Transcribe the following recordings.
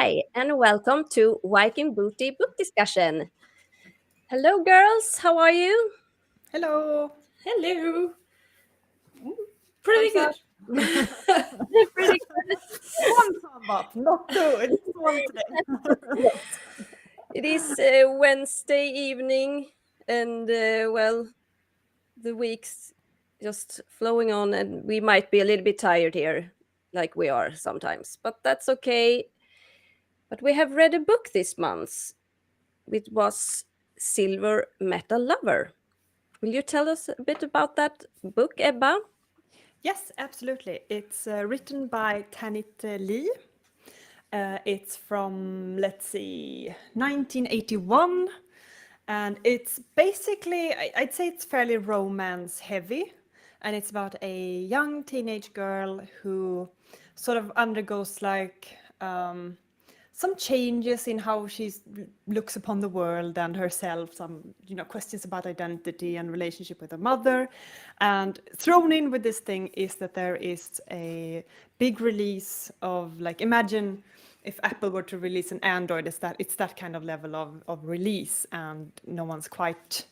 Hi, and welcome to Viking Booty book discussion. Hello, girls. How are you? Hello. Hello. Pretty Thumbs good. Pretty One thumb up, not two. It's one today. good. It is Wednesday evening, and the week's just flowing on, and we might be a little bit tired here, like we are sometimes, but that's okay. But we have read a book this month. It was Silver Metal Lover. Will you tell us a bit about that book, Ebba? Yes, absolutely. It's written by Tanith Lee. It's from, let's see, 1981. And it's basically, I'd say it's fairly romance heavy. And it's about a young teenage girl who sort of undergoes some changes in how she looks upon the world and herself, some questions about identity and relationship with her mother. And thrown in with this thing is that there is a big release of, like, imagine if Apple were to release an Android, it's that kind of level of release, and no one's quite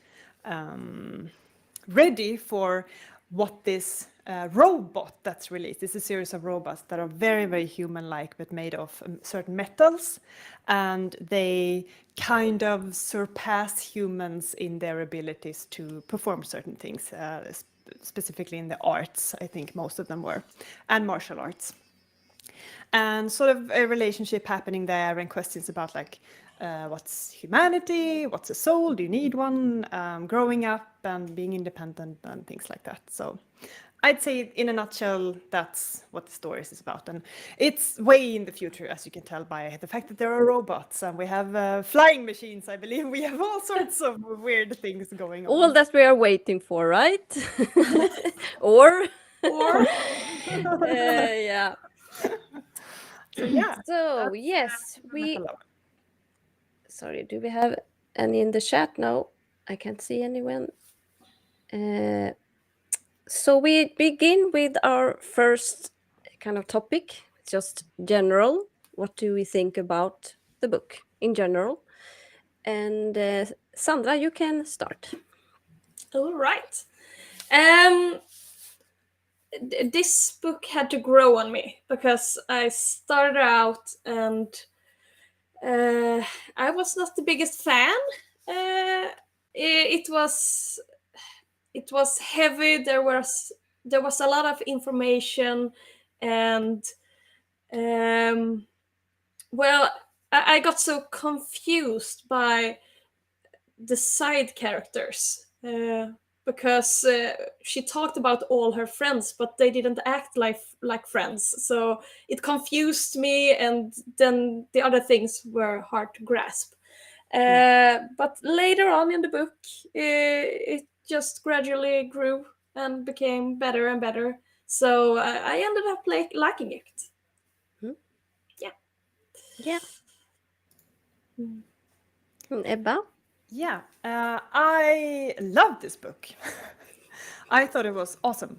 ready for what this robot that's released. It's a series of robots that are very, very human-like, but made of certain metals, and they kind of surpass humans in their abilities to perform certain things, specifically in the arts, I think most of them were, and martial arts. And sort of a relationship happening there, and questions about, like, what's humanity, what's a soul, do you need one, growing up and being independent and things like that. So I'd say in a nutshell, that's what the story is about. And it's way in the future, as you can tell by the fact that there are robots and we have flying machines, I believe. We have all sorts of weird things going on. All that we are waiting for, right? or Or yeah. So yeah. So yes, Sorry, do we have any in the chat? No, I can't see anyone. So we begin with our first kind of topic, just general. What do we think about the book in general? And Sandra, you can start. all right. This book had to grow on me because I started out and I was not the biggest fan. It was heavy. There was a lot of information, and well, I got so confused by the side characters because she talked about all her friends, but they didn't act like friends. So it confused me, and then the other things were hard to grasp. But later on in the book, it just gradually grew and became better and better. So I ended up liking it. Yeah. Yeah. Ebba? Yeah, I love this book. I thought it was awesome.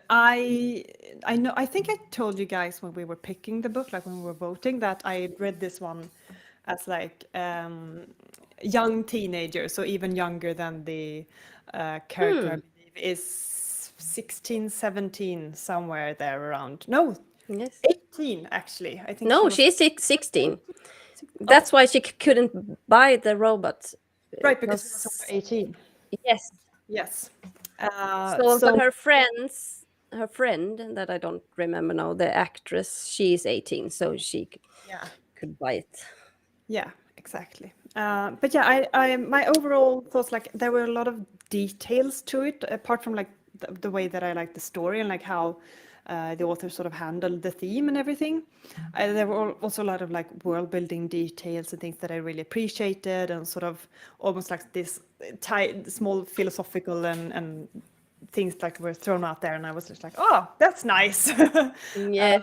I know. I think I told you guys when we were picking the book, like when we were voting, that I read this one as, like, young teenager, so even younger than the character. I believe is 16, 17, somewhere there around. No, Yes. 18 actually. I think No, she was. she's 16. That's why she couldn't buy the robot. Right, because she was because- over 18. Yes. Yes. But her friend that I don't remember now, the actress, she is 18, so she yeah, could buy it. yeah, exactly. But yeah, my overall thoughts, like, there were a lot of details to it, apart from, like, the way that I like the story and, like, how the author sort of handled the theme and everything. There were also a lot of, like, world building details and things that I really appreciated, and sort of almost like this small philosophical and things like were thrown out there, and I was just like, oh, that's nice. Yes. Yeah,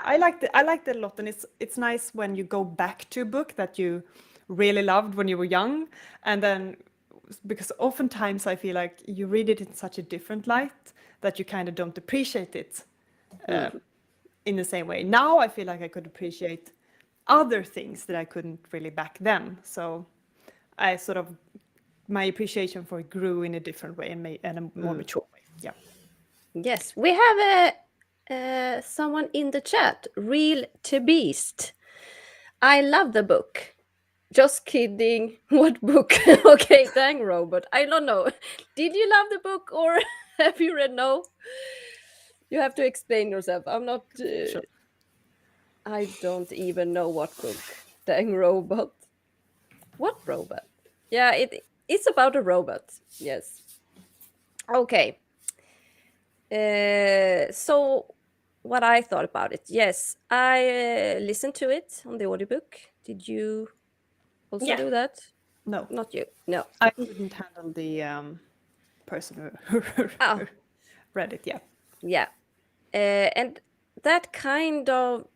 I liked it a lot, and it's nice when you go back to a book that you really loved when you were young, and then, because oftentimes I feel like you read it in such a different light that you kind of don't appreciate it in the same way. Now I feel like I could appreciate other things that I couldn't really back then. So I sort of, my appreciation for it grew in a different way and in a more mature way. Yeah. Yes, we have someone in the chat, Real to Beast. I love the book. Just kidding. What book? Okay, dang robot. I don't know. Did you love the book or have you read? No. You have to explain yourself. I'm not. Sure. I don't even know what book. Dang robot. What robot? Yeah, it's about a robot. Yes. Okay. So what I thought about it. Yes, I listened to it on the audiobook. Did you also do that? No, Not you. No. I couldn't handle the person who Oh. read it. Yeah. Yeah. And that kind of,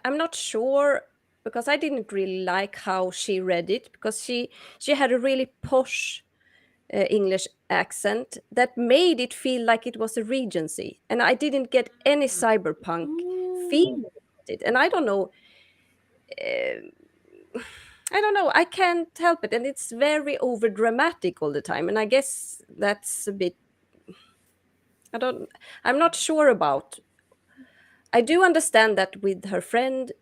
I'm not sure because I didn't really like how she read it because she had a really posh English accent that made it feel like it was a Regency, and I didn't get any cyberpunk feeling about it. And I don't know. I don't know. I can't help it, and it's very over dramatic all the time. And I guess that's a bit. I'm not sure about. I do understand that with her friend.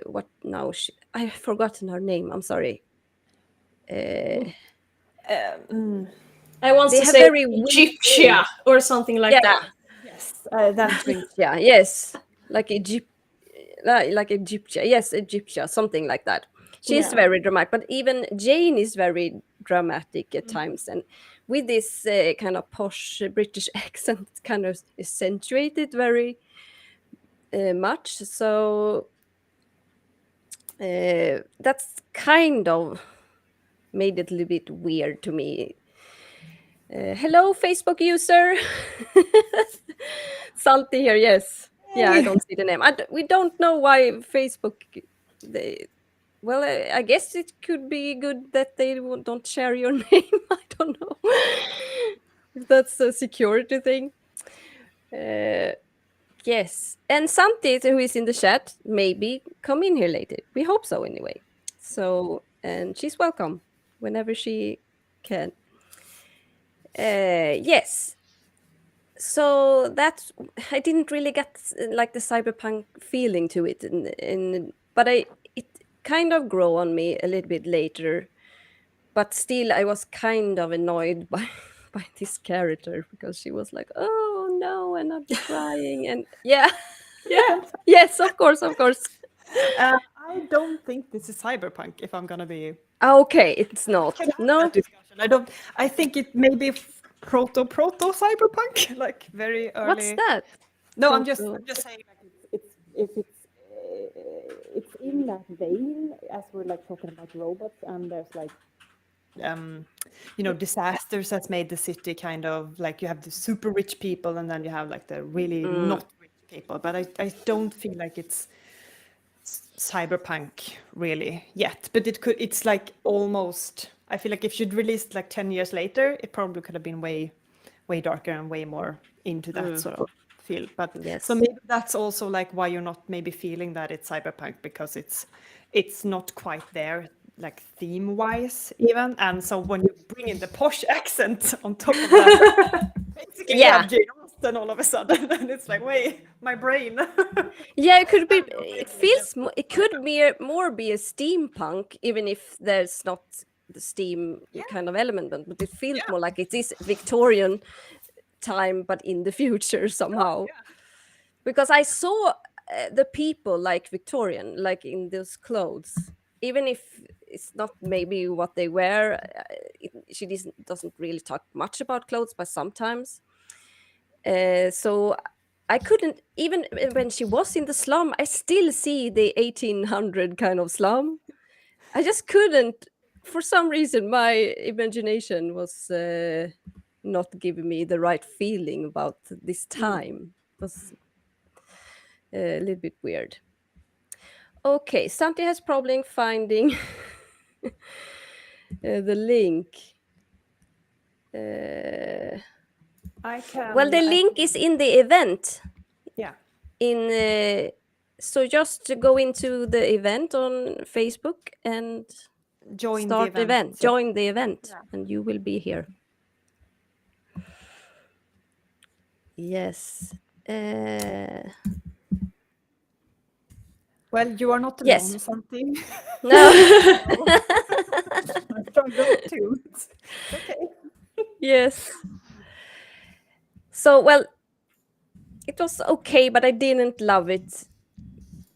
What now? I've forgotten her name. I'm sorry. I want They to have say very weird Egyptia names. or something like that. Yes, that rings. Yeah, yes, like like Egyptia. Yes, Egyptia, something like that. She's Yeah. very dramatic, but even Jane is very dramatic at times, and with this kind of posh British accent, it's kind of accentuated very much. So that's kind of made it a little bit weird to me. Hello, Facebook user. Salty here, yes. Yeah, I don't see the name. We don't know why Facebook. Well, I guess it could be good that they don't share your name. I don't know if that's a security thing. Yes, and Santi, who is in the chat, maybe come in here later. We hope so, anyway. So, and she's welcome whenever she can. Yes. So that's, I didn't really get like the cyberpunk feeling to it, but it kind of grew on me a little bit later. But still, I was kind of annoyed by this character because she was like, "Oh no," and I'm crying, and yeah, Yeah. yes, of course, of course. I don't think this is cyberpunk. If I'm gonna be Okay, it's not. can have No, that discussion. I don't. I think it may be proto cyberpunk, like very early. what's that? No, I'm Proto- just saying like it's in that vein as we're like talking about robots and there's like disasters that's made the city kind of like you have the super rich people and then you have like the really not rich people, but I don't feel like it's cyberpunk really yet, but it's like almost, I feel like if you'd released like 10 years later it probably could have been way darker and way more into that sort of feel. But Yes. so maybe that's also like why you're not maybe feeling that it's cyberpunk, because it's not quite there like theme wise even, and so when you bring in the posh accent on top of that basically Yeah. you have Jane Austen all of a sudden and it's like, wait, my brain. Yeah, it could be. It feels. It could be more be a steampunk, even if there's not the steam kind of element, but it feels more like it is Victorian time, but in the future somehow. Because I saw the people like Victorian, like in those clothes, even if it's not maybe what they wear. She doesn't really talk much about clothes, but sometimes. So I couldn't, even when she was in the slum, I still see the 1800 kind of slum. I just couldn't, for some reason, my imagination was not giving me the right feeling about this time. It was a little bit weird. Okay, Santi has problem finding the link. I can. Well, the link is in the event. Yeah. so just to go into the event on Facebook and Join the start the event. event. Join the event, Yeah. and you will be here. Yes. Well, you are not Yes. alone, something. No. I struggle too. It's okay. Yes. So, well, it was okay, but I didn't love it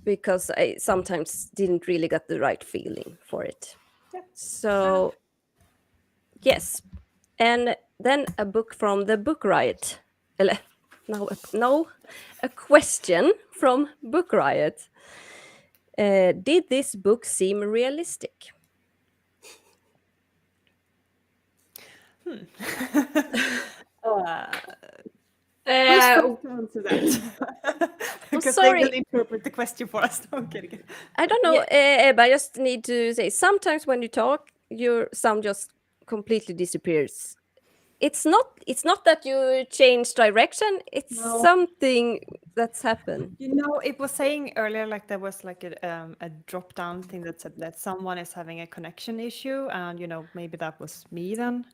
because I sometimes didn't really get the right feeling for it. Yeah. So, yes. And then a book from the Book Riot. A question from Book Riot. Did this book seem realistic? Who's supposed to answer that? Because they sorry. will interpret the question for us. No, I'm kidding. I don't know, Ebba, I just need to say, sometimes when you talk, your sound just completely disappears. It's not that you change direction, it's No. something that's happened. You know, it was saying earlier, like there was like a drop down thing that said that someone is having a connection issue, and maybe that was me then.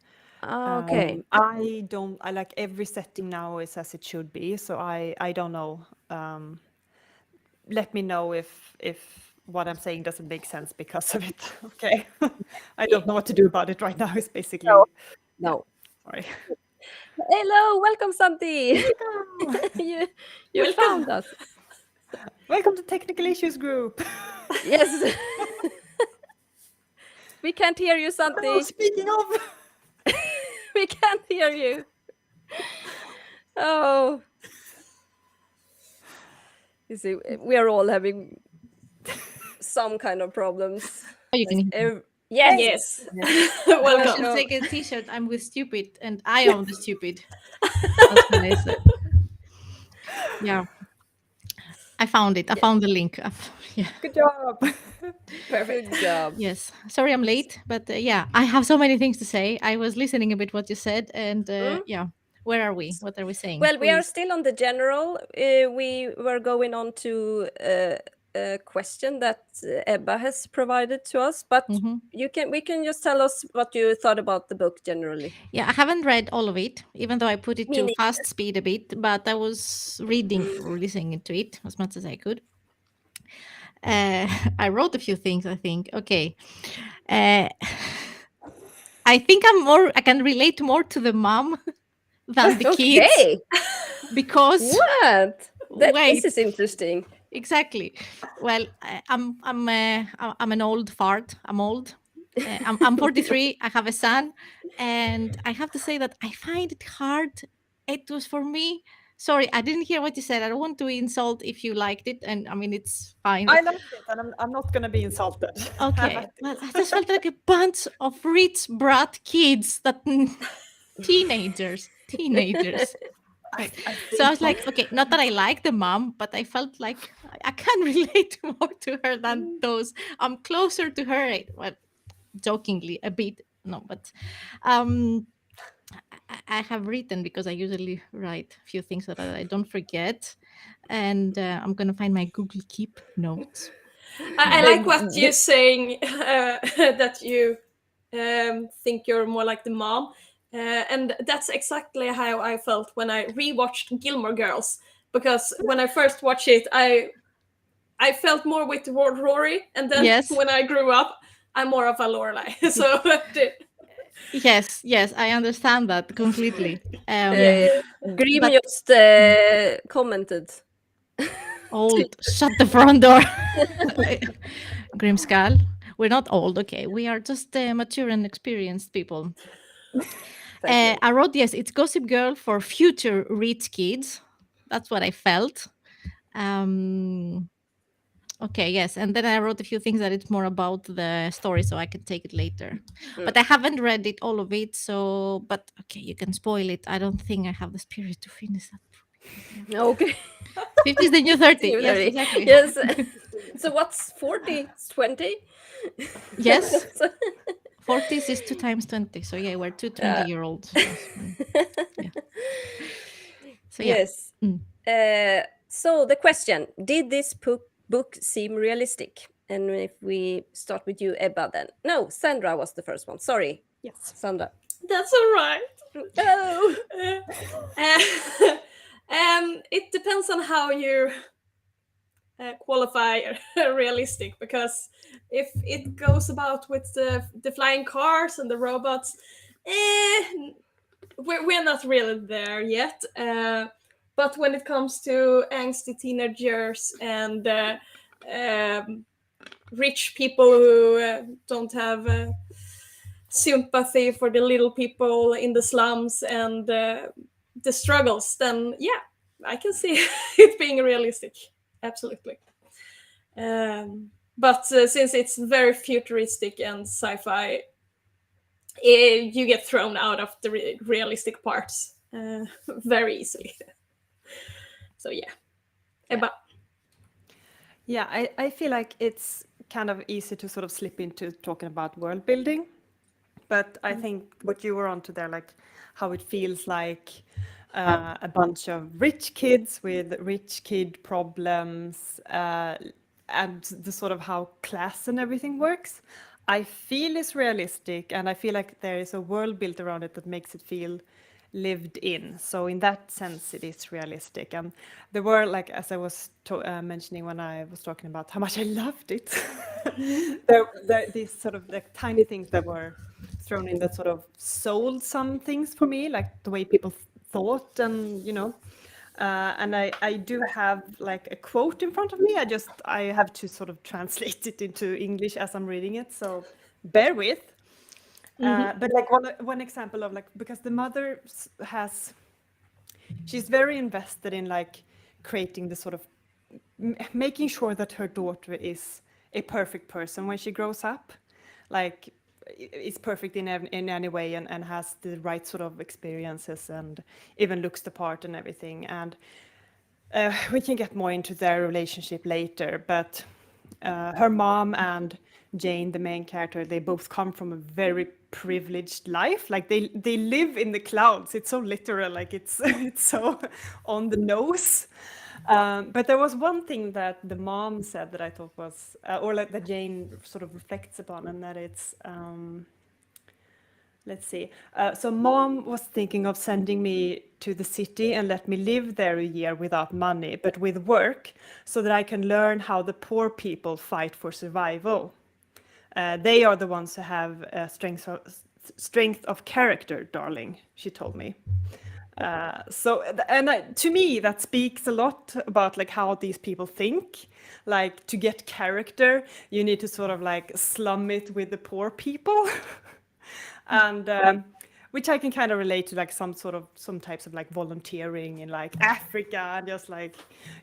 Okay. I like every setting now is as it should be, so I don't know. Let me know if what I'm saying doesn't make sense because of it. Okay. I don't know what to do about it right now. It's basically No. sorry. Hello, welcome, Santi. you Welcome. found us. Welcome to Technical Issues Group. Yes. We can't hear you, Santi. Oh, speaking of, We can't hear you. Oh. You see, we are all having some kind of problems. Oh, you can hear. Yes. Yes. I Welcome. should take a T-shirt. I'm with stupid, and I am the stupid. That's what I said. Yeah, I found it. I found the link. Yeah. good job. Perfect. Good job. Yes. Sorry, I'm late, but yeah, I have so many things to say. I was listening a bit what you said, and yeah, where are we? What are we saying? Well, we are Please. still on the general. We were going on to a question that Ebba has provided to us, but Mhm. we can just tell us what you thought about the book generally. Yeah, I haven't read all of it, even though I put it Me to neither. fast speed a bit, but I was reading or listening to it as much as I could. I wrote a few things, I think. Okay. I think I can relate more to the mom than the kids Okay. because What? This wait, is interesting. exactly. Well, I'm an old fart. I'm old. I'm 43. I have a son, and I have to say that I find it hard. It was for me. Sorry, I didn't hear what you said. I don't want to insult if you liked it, and I mean it's fine. I loved it, and I'm not gonna be insulted. Okay, well, I just felt like a bunch of rich brat kids that teenagers. Right. So I was like, okay, not that I like the mom, but I felt like I can relate more to her than those. I'm closer to her, well, jokingly a bit, no, but I have written because I usually write a few things so that I don't forget, and I'm gonna find my Google Keep notes. I like what you're saying, that you think you're more like the mom. And that's exactly how I felt when I rewatched Gilmore Girls. Because when I first watched it, I felt more with Rory, and then Yes. when I grew up, I'm more of a Lorelai. So Yes, I understand that completely. Grim but- just commented. Old, shut the front door. Grimskull, we're not old, okay? We are just mature and experienced people. I wrote, yes, it's Gossip Girl for future rich kids. That's what I felt. Okay, yes. And then I wrote a few things that it's more about the story, so I can take it later. But I haven't read it, all of it. So, but okay, you can spoil it. I don't think I have the spirit to finish that. Okay. 50 is the new 30. New Yes, 30. exactly. Yes. So what's 40? It's 20? Yes. 40s is 2 times 20. So yeah, we're two 20-year-olds. Yes. Yeah. So yeah. Yes. So the question: did this book seem realistic? And if we start with you, Ebba, then no, Sandra was the first one. Sorry, Yes. Sandra. That's all right. Oh, It depends on how you qualify realistic, because if it goes about with the flying cars and the robots, we're not really there yet. But when it comes to angsty teenagers and rich people who don't have sympathy for the little people in the slums and the struggles, then yeah, I can see it being realistic. Absolutely. But since it's very futuristic and sci-fi, you get thrown out of the realistic parts very easily. So yeah. Ebba. Yeah, I feel like it's kind of easy to sort of slip into talking about world building. But I think what you were onto there, like how it feels like a bunch of rich kids with rich kid problems, and the sort of how class and everything works, I feel is realistic, and I feel like there is a world built around it that makes it feel lived in. So in that sense, it is realistic. And there were, like, as I was mentioning when I was talking about how much I loved it, these sort of like tiny things that were thrown in that sort of sold some things for me, like the way people thought, and and I do have like a quote in front of me. I have to sort of translate it into English as I'm reading it, so bear with. But like one example of, like, because the mother she's very invested in like creating the sort of making sure that her daughter is a perfect person when she grows up, like is perfect in any way, and has the right sort of experiences and even looks the part and everything. And we can get more into their relationship later, but her mom and Jane, the main character, they both come from a very privileged life. Like they live in the clouds. It's so literal, like it's it's so on the nose. But there was one thing that the mom said that I thought was, or like that Jane sort of reflects upon, and that it's, let's see. So mom was thinking of sending me to the city and let me live there a year without money, but with work, so that I can learn how the poor people fight for survival. They are the ones who have strength of character, darling, she told me. To me, that speaks a lot about like how these people think. Like, to get character, you need to sort of like slum it with the poor people. And which I can kind of relate to, like some types of like volunteering in like Africa, and just like,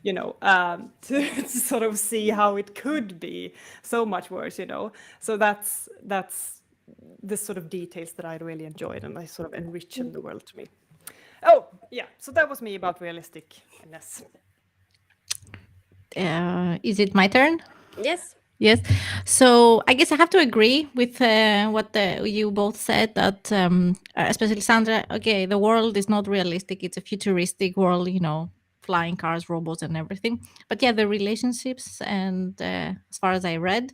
to sort of see how it could be so much worse, So that's the sort of details that I really enjoyed, and I sort of enrich the world to me. Oh, yeah. So that was me about realisticness. Is it my turn? yes. Yes. So I guess I have to agree with what you both said, that especially Sandra, okay, the world is not realistic. It's a futuristic world, flying cars, robots, and everything. But yeah, the relationships, and as far as I read,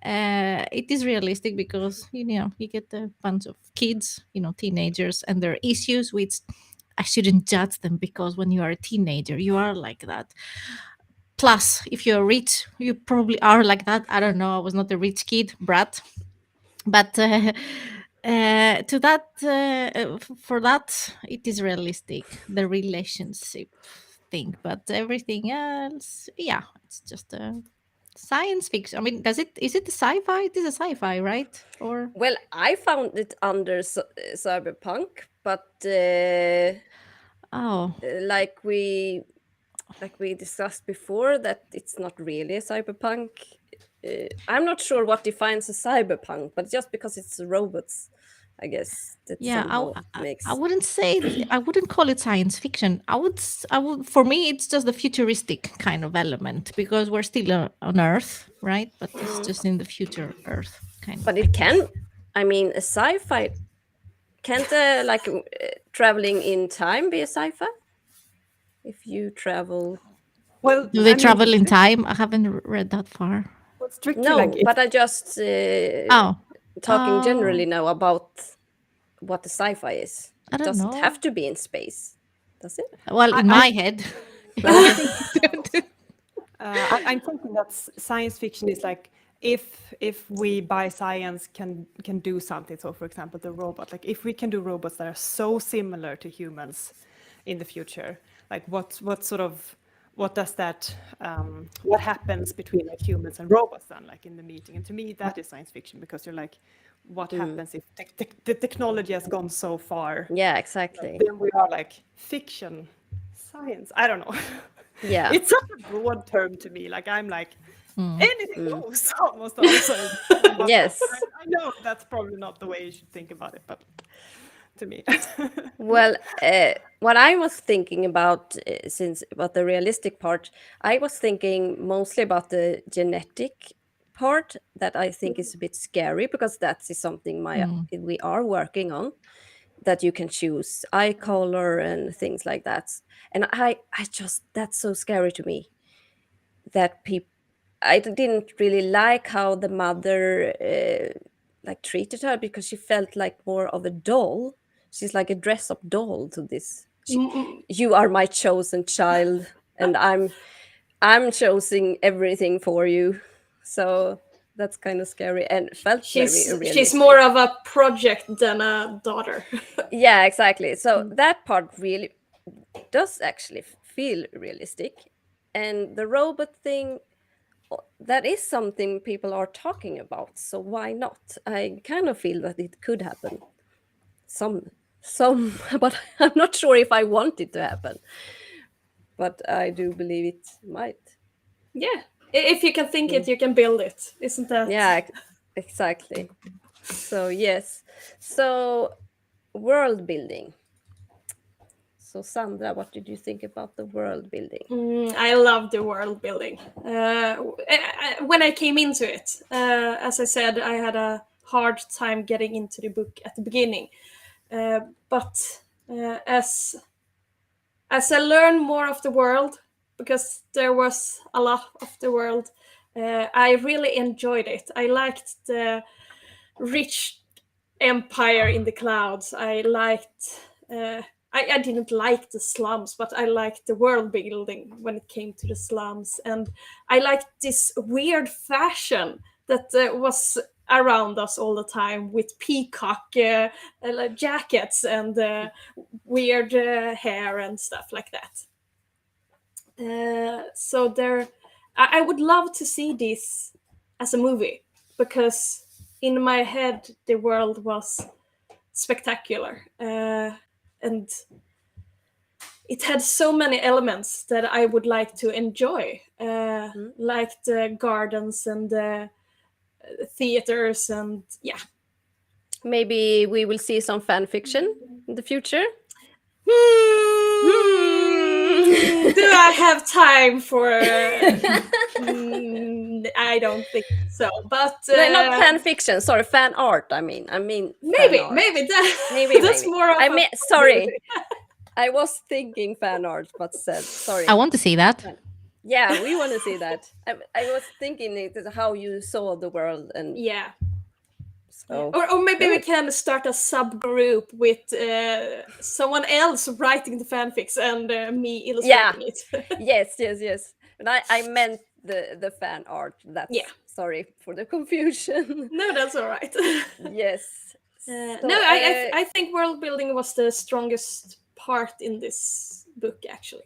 it is realistic, because, you get a bunch of kids, teenagers, and their issues, which I shouldn't judge them, because when you are a teenager, you are like that. Plus, if you're rich, you probably are like that. I don't know. I was not a rich kid, brat. But to that, for that, it is realistic, the relationship thing. But everything else, yeah, it's just a science fiction. I mean, is it a sci-fi? It is a sci-fi, right? Or Well, I found it under cyberpunk, but oh, like we discussed before, that it's not really a cyberpunk. I'm not sure what defines a cyberpunk, but just because it's robots, I guess that yeah, somehow I makes. wouldn't say I wouldn't call it science fiction. I would, for me, it's just the futuristic kind of element, because we're still on Earth, right? But it's just in the future Earth kind of But thing. it can, I mean, a sci-fi can't traveling in time be a sci-fi? If you travel Well, Do they I mean, travel in time? I haven't read that far. it's strictly No, like but I just Oh, talking generally now about what the sci-fi is. I It don't doesn't know. have to be in space, does it? Well, in I- my head. I'm thinking that science fiction is like if we by science can do something. So, for example, the robot. Like if we can do robots that are so similar to humans in the future, like what sort of what does that what happens between like humans and robots then, like in the meeting? And to me, that is science fiction because you're like, what happens if the technology has gone so far? Yeah, exactly. Then we are like fiction, science. I don't know. Yeah. It's such a broad term to me. Like I'm like anything goes almost all the time. But Yes. I know that's probably not the way you should think about it, but to me. Well, what I was thinking about, since about the realistic part, I was thinking mostly about the genetic part that I think is a bit scary because that is something we are working on, that you can choose eye color and things like that. And I just, that's so scary to me that people, didn't really like how the mother like treated her because she felt like more of a doll. She's like a dress up doll to this. You are my chosen child, and I'm choosing everything for you. So that's kind of scary and felt very She's realistic. more of a project than a daughter. Yeah, exactly. So that part really does actually feel realistic, and the robot thing, that is something people are talking about, so why not? I kind of feel that it could happen some but I'm not sure if I want it to happen, but I do believe it might. Yeah. If you can think it, you can build it. Isn't that? Yeah, exactly. So yes, so world building. So Sandra, what did you think about the world building? I love the world building. When I came into it, as I said, I had a hard time getting into the book at the beginning. But as I learned more of the world, because there was a lot of the world, I really enjoyed it. I liked the rich empire in the clouds. I liked. I didn't like the slums, but I liked the world building when it came to the slums, and I liked this weird fashion that was around us all the time with peacock like jackets and weird hair and stuff like that. So there, I would love to see this as a movie because in my head the world was spectacular and it had so many elements that I would like to enjoy, like the gardens and the theaters and yeah. Maybe we will see some fan fiction in the future. Do I have time for? I don't think so. But No, not fan fiction. Sorry, fan art. I mean, maybe, fan art. maybe Maybe, that's maybe. more of. I mean, sorry, I was thinking fan art, but said sorry. I want to see that. Yeah, we want to see that. I was thinking it is how you saw the world, and Yeah. so Or maybe we can start a subgroup with someone else writing the fanfics and me illustrating it. yes. And I meant the fan art. That's sorry for the confusion. No, that's all right. Yes. No, I think world building was the strongest part in this book, actually.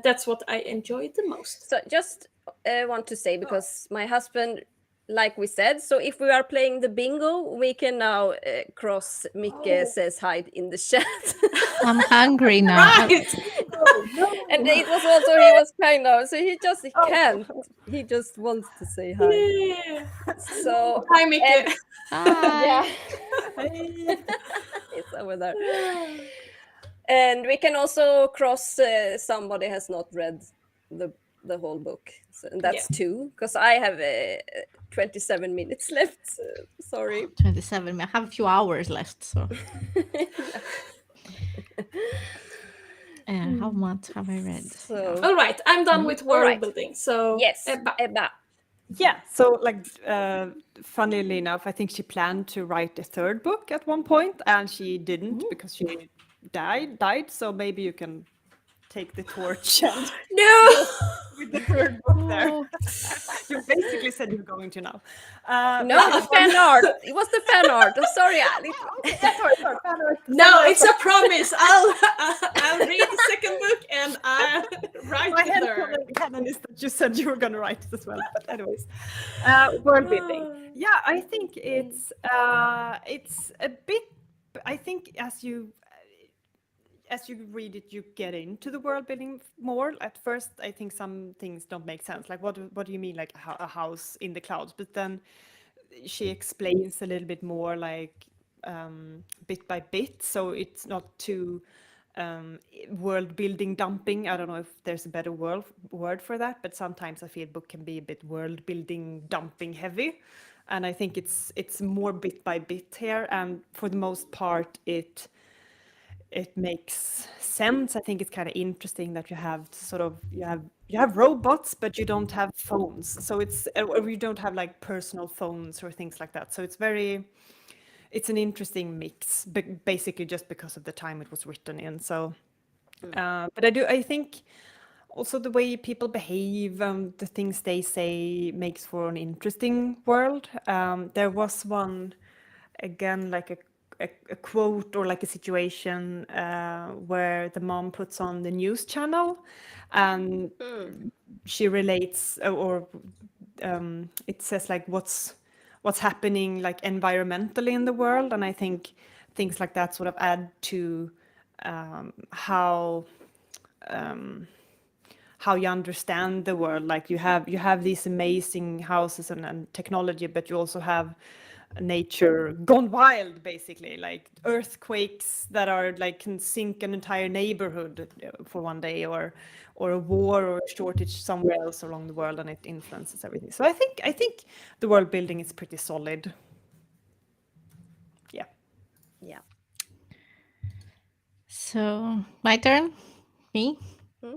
That's what I enjoyed the most. So just want to say, because my husband, like we said, so if we are playing the bingo, we can now cross Micke says hide in the chat. I'm hungry now. Right! And it was also, he was kind of, so he can't. He just wants to say hi. Yeah. So Hi, Micke. Hi. yeah. It's over there. And we can also cross somebody has not read the whole book. So, and that's 2, because I have 27 minutes left. Sorry. 27. I have a few hours left. So. How much have I read? So All right, I'm done with All world right. building. So yes, Ebba. Ebba. Yeah, so like funnily enough, I think she planned to write a third book at one point, and she didn't because she died. So maybe you can take the torch and No. go with the third book there. Oh, You basically said you're going to now. No, the fan art. It was the fan art. Oh, sorry, Ali. Okay, yeah, sorry. Fan art. No, it's a promise. I'll read the second book and I'll write My the third. headcanon is that you said you were going to write it as well. But anyways, world building. Yeah, I think it's a bit. I think as you read it, you get into the world building more. At first, I think some things don't make sense. Like, what do you mean, like a house in the clouds? But then she explains a little bit more, like bit by bit. So it's not too world building dumping. I don't know if there's a better word for that, but sometimes I feel book can be a bit world building dumping heavy. And I think it's more bit by bit here. And for the most part, it makes sense. I think it's kind of interesting that you have you have robots, but you don't have phones. So or you don't have like personal phones or things like that. So it's an interesting mix, basically just because of the time it was written in. So, but I think also the way people behave, the things they say makes for an interesting world. There was one, again, like a quote or like a situation where the mom puts on the news channel and she relates or it says like what's happening like environmentally in the world, and I think things like that sort of add to how you understand the world. Like you have these amazing houses and technology, but you also have nature gone wild, basically, like earthquakes that are like can sink an entire neighborhood for one day, or a war or a shortage somewhere else along the world, and it influences everything. So I think the world building is pretty solid. Yeah. Yeah. so my turn. Me. Hmm?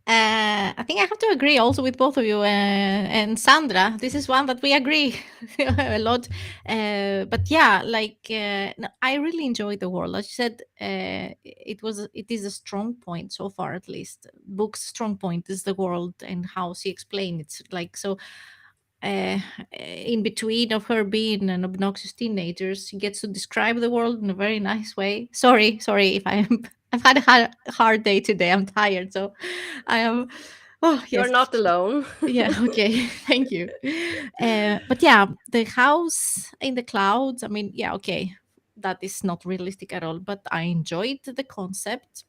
I think I have to agree also with both of you and Sandra. This is one that we agree a lot. But yeah, like no, I really enjoyed the world. As you said, it is a strong point so far, at least. Book's strong point is the world and how she explained it. Like so, in between of her being an obnoxious teenager, she gets to describe the world in a very nice way. Sorry if I've had a hard day today. I'm tired, so I am. Oh You're yes, not alone. yeah. Okay, thank you. But yeah, the house in the clouds. I mean, yeah, okay, that is not realistic at all. But I enjoyed the concept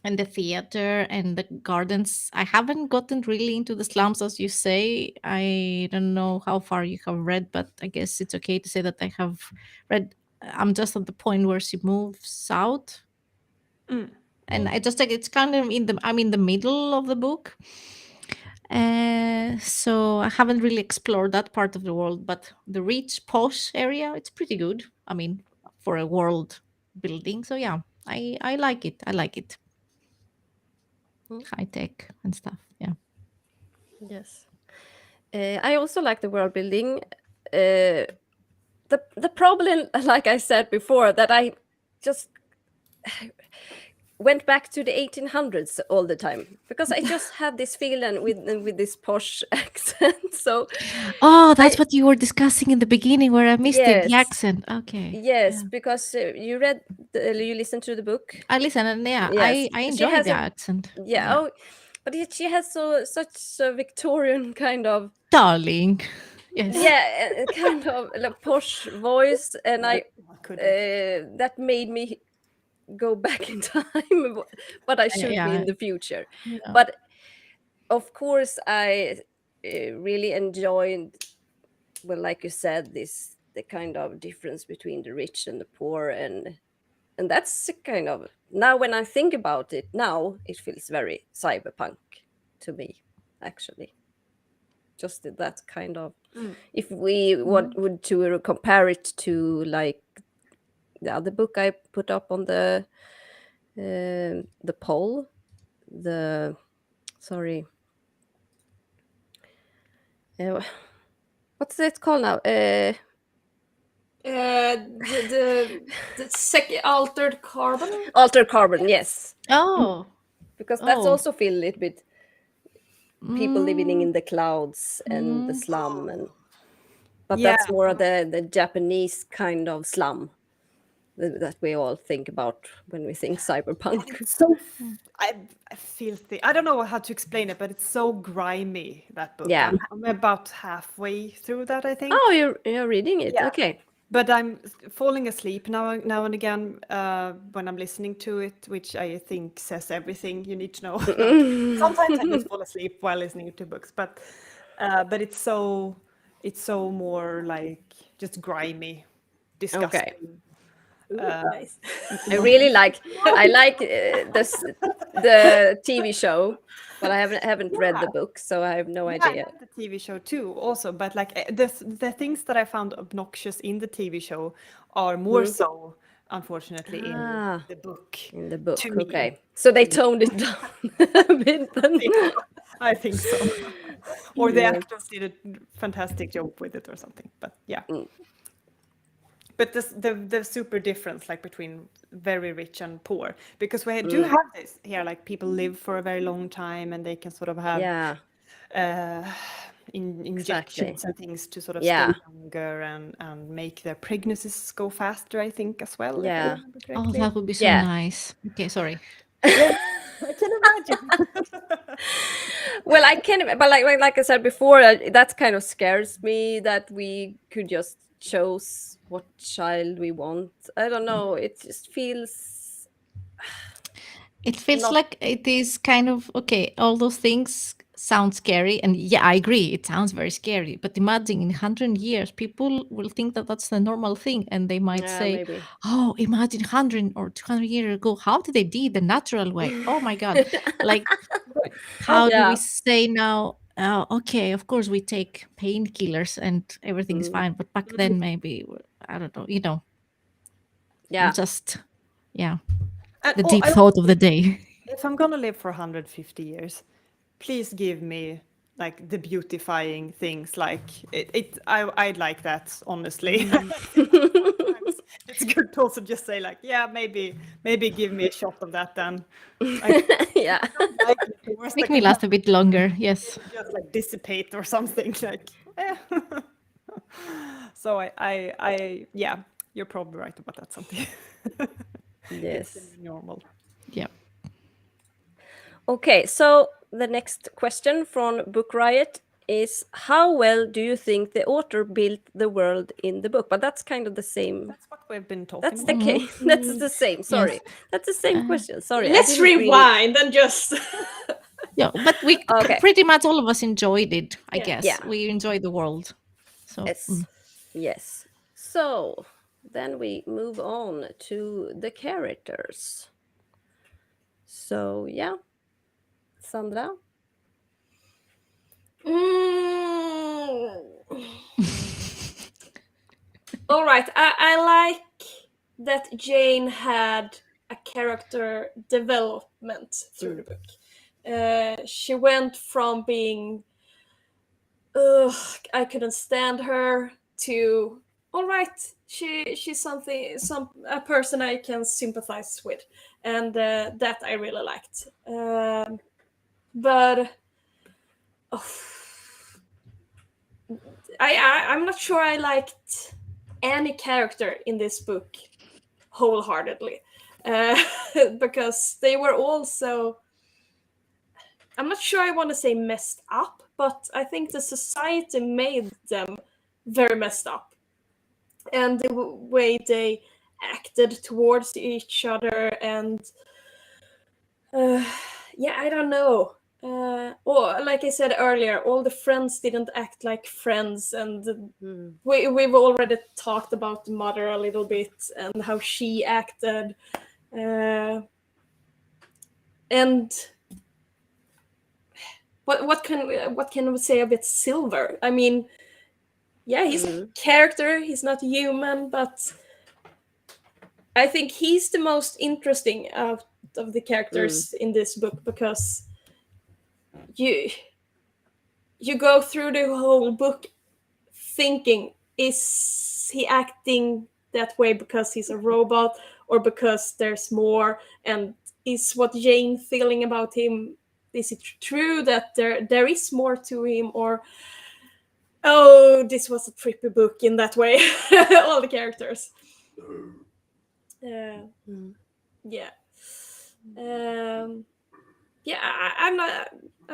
and the theater and the gardens. I haven't gotten really into the slums, as you say. I don't know how far you have read, but I guess it's okay to say that I have read. I'm just at the point where she moves out, and I just like it's kind of I'm in the middle of the book. So I haven't really explored that part of the world, but the rich posh area, it's pretty good. I mean, for a world building. So yeah, I like it. I like it. High tech and stuff. Yeah. Yes. I also like the world building. The problem, like I said before, that I just went back to the 1800s all the time because I just had this feeling with this posh accent. So Oh, that's I what you were discussing in the beginning where I missed it, the yes, accent. Okay. yes, Yeah. because you listened to the book. I listen and yeah, Yes, I she enjoy has the a accent. yeah. Yeah. Oh, but she has such a Victorian kind of Darling. Yes. yeah, kind of like posh voice, and I that made me go back in time, but I should be in Yeah. the future. Yeah. But of course, I really enjoyed, well, like you said, the kind of difference between the rich and the poor, and that's a kind of, now when I think about it now, it feels very cyberpunk to me, actually. Just that kind of, if we would to compare it to like the other book I put up on the the pole, the sorry, what's it called now? The second altered carbon. Altered carbon, yes, Oh. because that's Oh. also feel a little bit people living in Mm, the clouds and the mm. slum, and but Yeah. that's more of the Japanese kind of slum that we all think about when we think cyberpunk. It's so I filthy. I don't know how to explain it, but it's so grimy, that book. Yeah. I'm about halfway through that, I think. Oh, you're reading it. Yeah. Okay. But I'm falling asleep now and again when I'm listening to it, which I think says everything you need to know. Sometimes I just fall asleep while listening to books, but it's so more like just grimy, disgusting. Nice. I really like the TV show, but I haven't read the book, so I have no I idea. love the TV show too, also, but like the things that I found obnoxious in the TV show are more so, unfortunately, in the book. In the book, to me. okay. So they toned it down a bit then. I think so. Or the Yes. actors did a fantastic job with it or something. But yeah. But the super difference like between very rich and poor, because we do have this here, like people live for a very long time and they can sort of have Yeah. injections and things to sort of Yeah. stay younger and make their pregnancies go faster, I think, as well. if I Yeah. remember Oh, correctly. that would be so Yeah. nice. Okay, sorry. I can imagine. Well, I can, but like I said before, that kind of scares me that we could just choose what child we want. I don't know. It just feels It feels not. like it is kind of okay. All those things sound scary, and yeah, I agree. It sounds very scary. But imagine in 100 years, people will think that that's the normal thing, and they might Yeah, say, maybe. "Oh, imagine 100 or 200 years ago, how did they do it the natural way? Oh my god!" Like, how do we Yeah. say now? Okay, of course we take painkillers and everything's Mm. fine. But back then, maybe I don't know. Yeah. Just yeah, And, the deep I thought of the day. if I'm gonna live for 150 years, please give me like the beautifying things. Like I'd like that, honestly. Sometimes it's good to also just say like, yeah, maybe give me a shot of that then. Like, Yeah. like the worst Make that me can last a bit longer. Yes. happen, just like dissipate or something. Like, eh. So I yeah, you're probably right about that. Something. It's the Yes. new normal. Yeah. Okay, so the next question from Book Riot is, how well do you think the author built the world in the book? But that's kind of the same. That's what we've been talking That's the about. case. That's the same. Sorry, that's the same Uh, question. Sorry, I Let's didn't really. rewind and just. Yeah, but we Okay. pretty much all of us enjoyed it, I Yeah. guess. Yeah. We enjoyed the world. So Yes. Yes. So then we move on to the characters. So yeah, Sandra. All right, I like that Jane had a character development through the book. She went from being, I couldn't stand her, to all right, she's a person I can sympathize with, and that I really liked. But I'm not sure I liked any character in this book wholeheartedly, because they were also, I'm not sure I want to say messed up, but I think the society made them very messed up, and the way they acted towards each other, and yeah, I don't know. Or like I said earlier, all the friends didn't act like friends, and we've already talked about the mother a little bit and how she acted, and what can we say about Silver? I mean, yeah, he's a character. He's not human, but I think he's the most interesting of the characters in this book, because you go through the whole book thinking, is he acting that way because he's a robot, or because there's more? And is what Jane feeling about him, is it true that there is more to him, or oh, this was a trippy book in that way? All the characters. Yeah. Yeah, I'm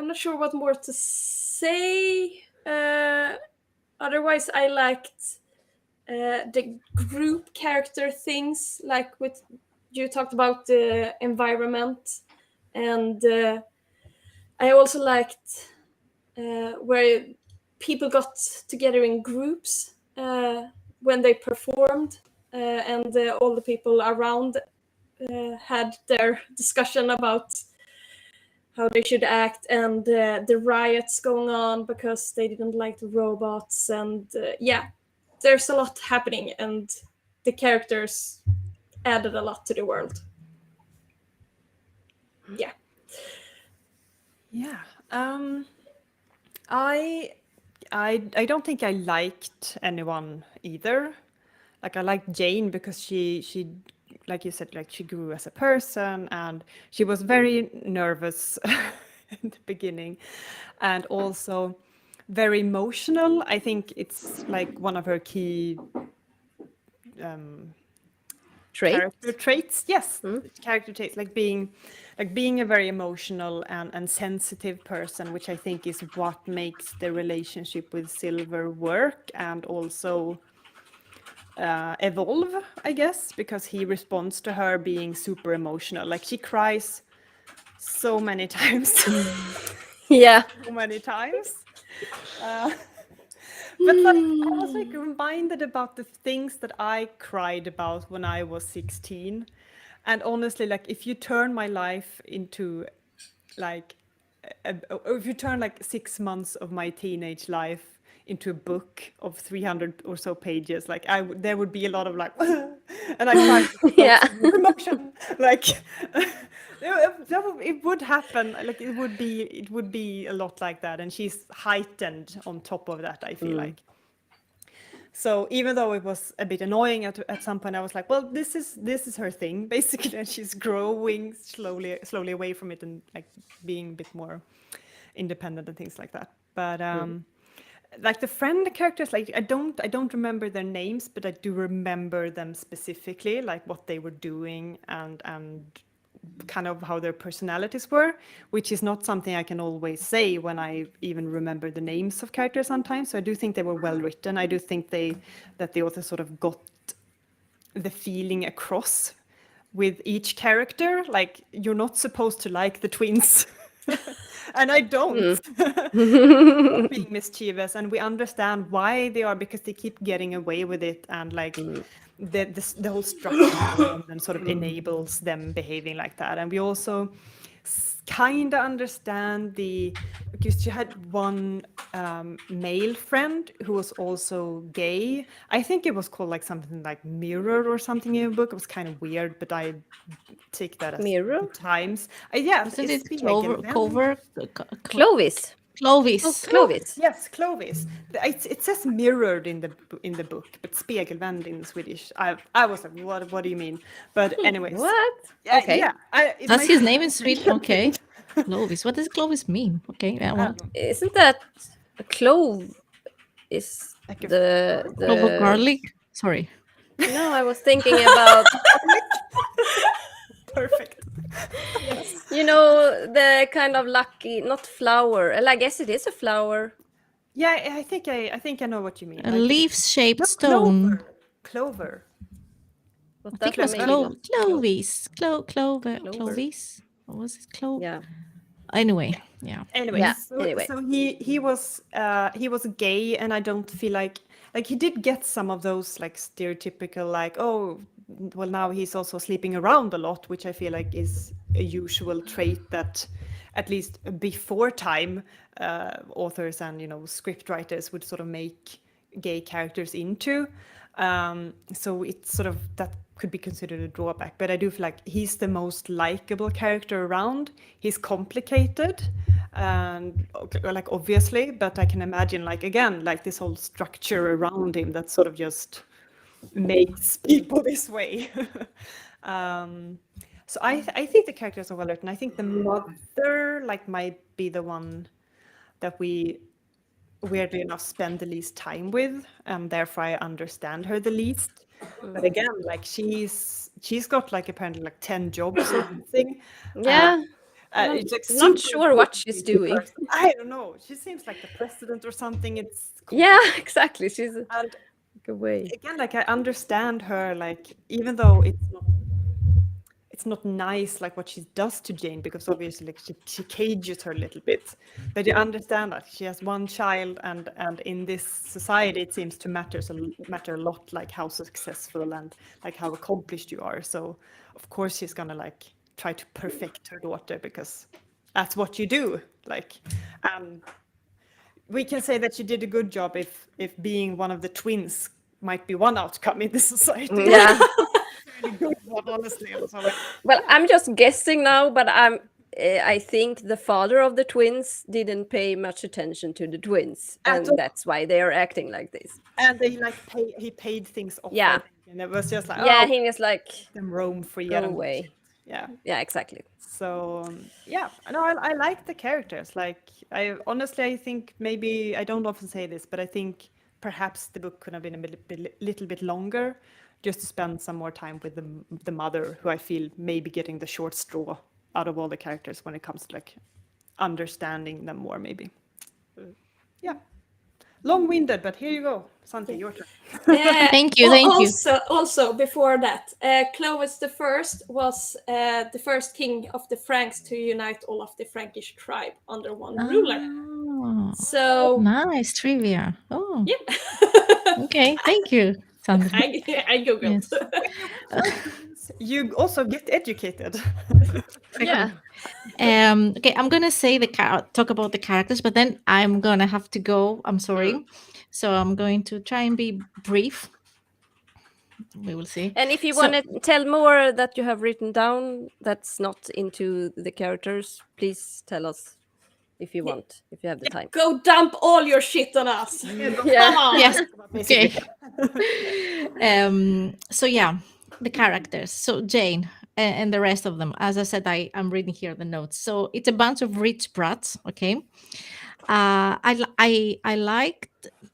not sure what more to say. Otherwise, I liked the group character things, like with you talked about the environment, and I also liked where people got together in groups when they performed, and all the people around had their discussion about how they should act, and the riots going on because they didn't like the robots, and there's a lot happening, and the characters added a lot to the world. Yeah. I don't think I liked anyone either. Like, I liked Jane because she like you said, like, she grew as a person, and she was very nervous in the beginning, and also very emotional. I think it's like one of her key character traits. Yes, character traits, like being a very emotional and sensitive person, which I think is what makes the relationship with Silver work, and also evolve, I guess, because he responds to her being super emotional. Like, she cries so many times. Yeah. So many times. But like, I was like reminded about the things that I cried about when I was 16. And honestly, like, if you turn my life into like, or if you turn like 6 months of my teenage life into a book of 300 or so pages, like, there would be a lot of like, and I cried Yeah. emotion, like, it would happen, like, it would be a lot like that, and she's heightened on top of that, I feel like. So even though it was a bit annoying at some point, I was like, well, this is her thing, basically, and she's growing slowly away from it, and like being a bit more independent and things like that. But like the friend characters, like, I don't remember their names, but I do remember them specifically, like what they were doing and kind of how their personalities were, which is not something I can always say when I even remember the names of characters sometimes. So I do think they were well written. I do think that the author sort of got the feeling across with each character. Like, you're not supposed to like the twins. And I don't. Being mischievous, and we understand why they are, because they keep getting away with it, and like the whole structure around them sort of enables them behaving like that. And we also kind of understand because you had one male friend who was also gay. I think it was called like something like Mirror or something in the book. It was kind of weird, but I take that as Mirror? times. Yeah, Isn't it's it Clovis? Clovis. Clovis. Oh, Clovis. Yes, Clovis. It says mirrored in the book, but spegelvänd in Swedish. I was like, what do you mean? But anyways, What? Okay. yeah. That's his name in Sweden. Okay. Clovis. What does Clovis mean? Okay, that one. Isn't that a clove? Is Like the Clove of garlic. Sorry. No, I was thinking about Perfect. you know, the kind of lucky, not flower. Well, I guess it is a flower. Yeah, I think I know what you mean. A Like, leaf-shaped stone. Clover. But I think it was Clovis. Clovis. What was it? Yeah. Anyway, yeah. Anyway, anyway. so he was gay, and I don't feel like he did get some of those like stereotypical, like, oh, well, now he's also sleeping around a lot, which I feel like is a usual trait that at least before time authors and script writers would sort of make gay characters into. So it's sort of that could be considered a drawback, but I do feel like he's the most likable character around. He's complicated, and like obviously, but I can imagine like again like this whole structure around him that sort of just makes people this way. So I think the characters are well written. I think the mother like might be the one that we weirdly enough spend the least time with, and therefore I understand her the least. But again, like she's got like apparently like 10 jobs or something. Yeah, It's like not super sure what important she's to the doing. person. I don't know. She seems like the president or something. It's Yeah, exactly. She's and a way. again, like I understand her, like even though it's not nice like what she does to Jane, because obviously like she cages her a little bit, but you understand that she has one child, and in this society it seems to matter a lot like how successful and like how accomplished you are. So of course she's gonna like try to perfect her daughter, because that's what you do. Like we can say that she did a good job if being one of the twins might be one outcome in the society. Yeah. Really good one, honestly. So, like, Well, I'm just guessing now, but I think the father of the twins didn't pay much attention to the twins, At and all. that's why they are acting like this. and they like he paid things off. Yeah. I think, and it was just like, Yeah, oh, he was like, them roam free. go I don't away. shit. Yeah. Yeah, exactly. So yeah, no, I like the characters. Like I honestly, I think maybe I don't often say this, but I think perhaps the book could have been little bit longer, just to spend some more time with the mother, who I feel maybe getting the short straw out of all the characters when it comes to like understanding them more, maybe. Yeah, long-winded, but here you go, Santi, your turn. Thank you, thank you. Also, before that, Clovis the First was the first king of the Franks to unite all of the Frankish tribe under one ruler. Oh, So nice trivia. Oh, yeah, okay. Thank you, Sandra. I googled. Yes. You also get educated. Yeah. Okay, I'm gonna say talk about the characters, but then I'm gonna have to go. I'm sorry, so I'm going to try and be brief. We will see. And if you So- want to tell more that you have written down that's not into the characters, please tell us if you want, if you have the time. Go dump all your shit on us. Yeah. Come on. Yes. Okay. So yeah, the characters. So Jane and the rest of them. As I said, I'm reading here the notes. So it's a bunch of rich brats. Okay. I liked.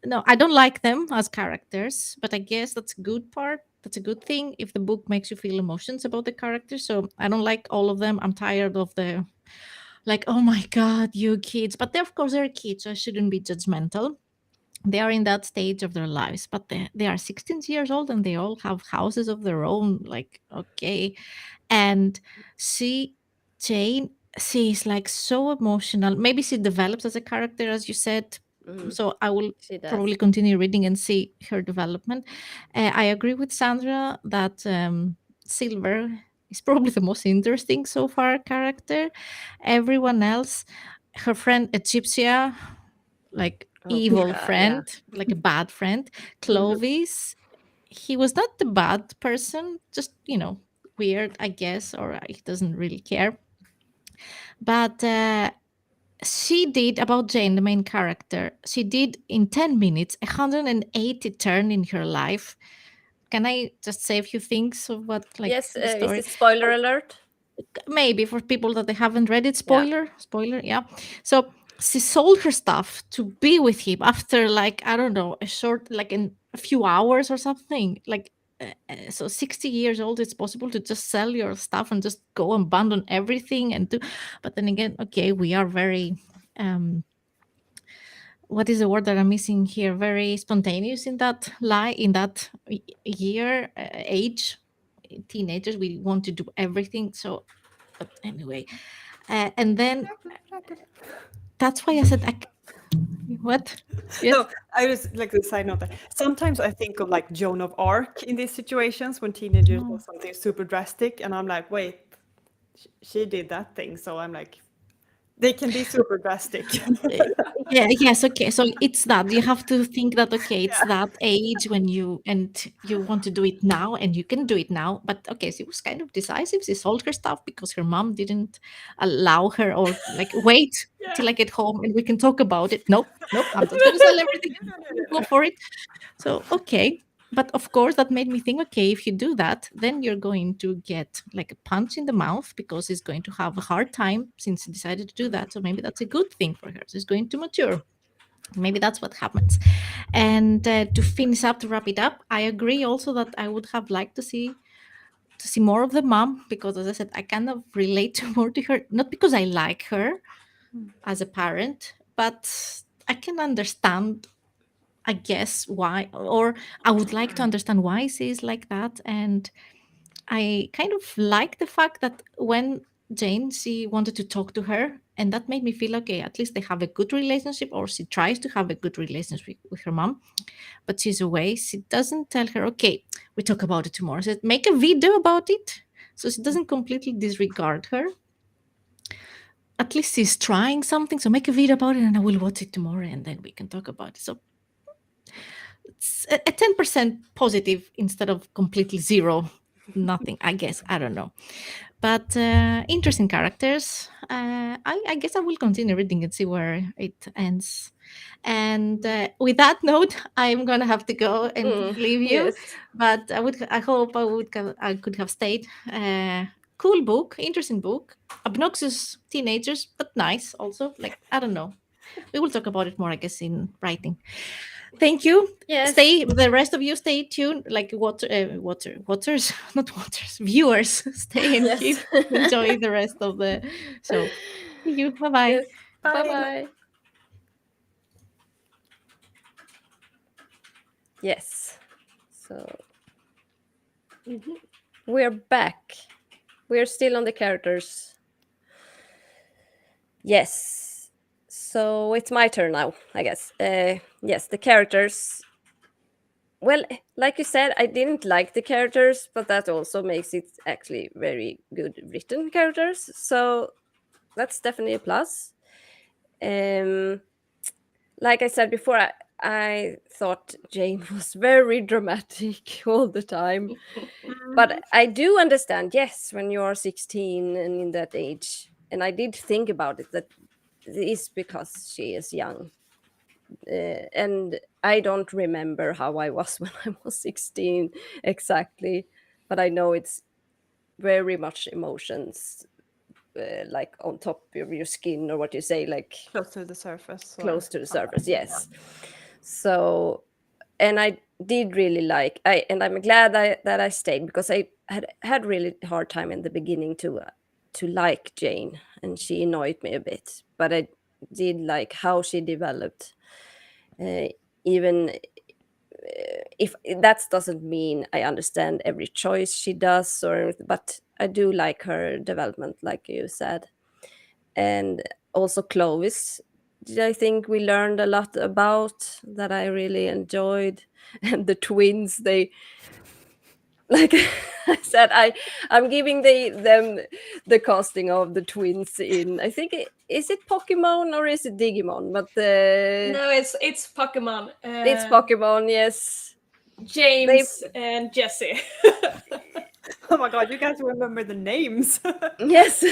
No, I don't like them as characters, but I guess that's a good part. That's a good thing if the book makes you feel emotions about the characters. So I don't like all of them. I'm tired of the like, oh my god, you kids. But they, of course, they're kids, so I shouldn't be judgmental. They are in that stage of their lives, but they are 16 years old and they all have houses of their own. Like, okay. And Jane, she's like so emotional. Maybe she develops as a character, as you said. So I will She does. probably continue reading and see her development. I agree with Sandra that Silver is probably the most interesting so far character. Everyone else, her friend Egyptia, like Oh, evil yeah. friend, like a bad friend. Clovis, he was not the bad person, just weird, I guess, or he doesn't really care. But she did about Jane, the main character. She did in 10 minutes 180 turn in her life. Can I just say a few things of what like Yes, the is story? it spoiler alert? Maybe for people that they haven't read it, spoiler, yeah. So she sold her stuff to be with him after like I don't know, a short like in a few hours or something. Like so 60 years old, it's possible to just sell your stuff and just go and abandon everything and do. But then again, okay, we are very what is the word that I'm missing here? Very spontaneous in that year age. Teenagers, we want to do everything. So, but anyway, and then that's why I said, what? Yes. No, I was like the side note that sometimes I think of like Joan of Arc in these situations when teenagers do something super drastic, and I'm like, wait, she did that thing. So I'm like, They can be super drastic. Yeah, yes, okay. So it's that you have to think that okay, it's that age when you want to do it now, and you can do it now. But okay, she was kind of decisive. She sold her stuff because her mom didn't allow her, or like wait till I get home and we can talk about it. Nope, nope. I'm just gonna sell everything. Go for it. So okay. But of course, that made me think okay, if you do that, then you're going to get like a punch in the mouth because he's going to have a hard time since he decided to do that. So maybe that's a good thing for her. She's going to mature. Maybe that's what happens. And to finish up, to wrap it up, I agree also that I would have liked to see more of the mom because, as I said, I kind of relate more to her, not because I like her as a parent, but I can understand, I guess, why, or I would like to understand why she is like that. And I kind of like the fact that when Jane, she wanted to talk to her, and that made me feel okay, at least they have a good relationship, or she tries to have a good relationship with her mom, but she's away. She doesn't tell her, okay, we talk about it tomorrow. She said, make a video about it. So she doesn't completely disregard her. At least she's trying something. So make a video about it and I will watch it tomorrow and then we can talk about it. So it's a 10% positive instead of completely zero, nothing, I guess. I don't know. But interesting characters. I guess I will continue reading and see where it ends. And with that note, I'm gonna have to go and leave you. Yes. But I hope I could have stayed. Cool book, interesting book. Obnoxious teenagers, but nice also. Like I don't know. We will talk about it more, I guess, in writing. Thank you. Yes. Stay. The rest of you stay tuned. Like waters, not waters. Viewers, stay and Yes. keep enjoy the rest of the show. Thank you. Bye bye. Yes. Bye. Bye. Yes. So we're back. We're still on the characters. Yes. So it's my turn now, I guess. Yes, the characters. Well, like you said, I didn't like the characters, but that also makes it actually very good written characters. So that's definitely a plus. Like I said before, I thought Jane was very dramatic all the time. But I do understand, yes, when you are 16 and in that age. And I did think about it, that it is because she is young. And I don't remember how I was when I was 16 exactly. But I know it's very much emotions, like on top of your skin, or what you say, like Close to the surface. close to the surface, yes. So, and I did really like, I'm glad that I stayed, because I had really hard time in the beginning to like Jane, and she annoyed me a bit, but I did like how she developed, even if that doesn't mean I understand every choice she does, but I do like her development, like you said. And also Clovis, I think we learned a lot about, that I really enjoyed. And the twins, they, like I said, I'm giving them the casting of the twins in, I think is it Pokemon or is it Digimon, but No, it's Pokemon. it's Pokemon, yes. James and Jesse. Oh my god, you guys remember the names. Yes.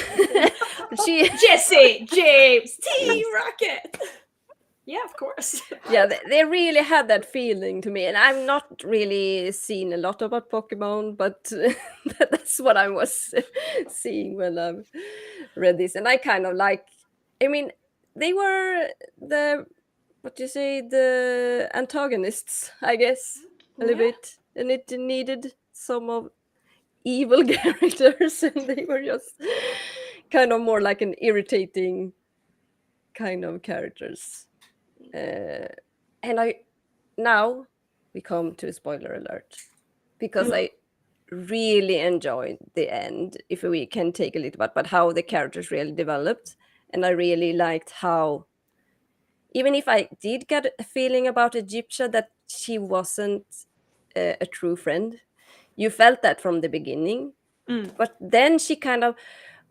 She, Jesse, James, T Rocket. Yeah, of course. yeah, they really had that feeling to me, and I'm not really seen a lot about Pokemon, but that's what I was seeing when I read this. And I kind of like, I mean, they were the, what do you say, the antagonists, I guess, a little Yeah. bit, and it needed some of evil characters, and they were just kind of more like an irritating kind of characters. And now we come to a spoiler alert, because I really enjoyed the end, if we can take a little bit, but how the characters really developed. And I really liked how, even if I did get a feeling about Egyptia that she wasn't a true friend, you felt that from the beginning. But then she kind of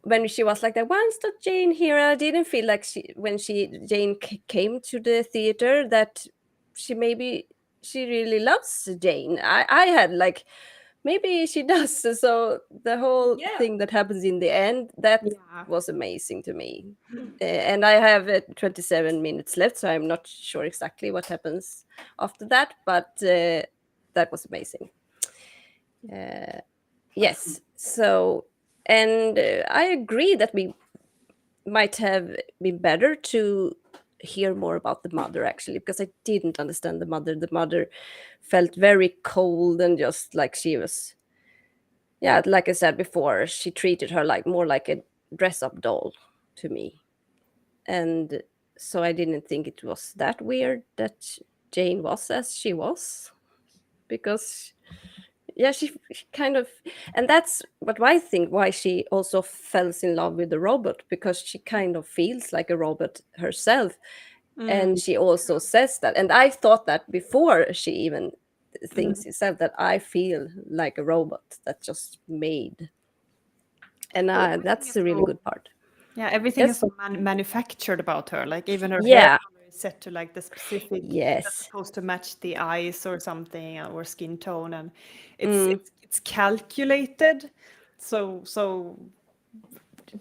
when she was like that, once not Jane here, I didn't feel like when Jane came to the theater that she really loves Jane. I had like, maybe she does. So the whole Yeah. thing that happens in the end, that Yeah. was amazing to me. And I have 27 minutes left, so I'm not sure exactly what happens after that, but that was amazing. Yes. So, and I agree that we might have been better to hear more about the mother, actually, because I didn't understand the mother. The mother felt very cold and just like she was, yeah, like I said before, she treated her like more like a dress-up doll to me. And so I didn't think it was that weird that Jane was as she was, because yeah, she kind of, and that's what I think why she also falls in love with the robot, because she kind of feels like a robot herself. And she also says that, and I thought that before she even thinks herself, that I feel like a robot that just made. And that's a really good part. Yeah, everything Yes. is so manufactured about her. Like even her hair Yeah. color is set to like the specific that's Yes. supposed to match the eyes or something, or skin tone, and Mm. it's calculated. So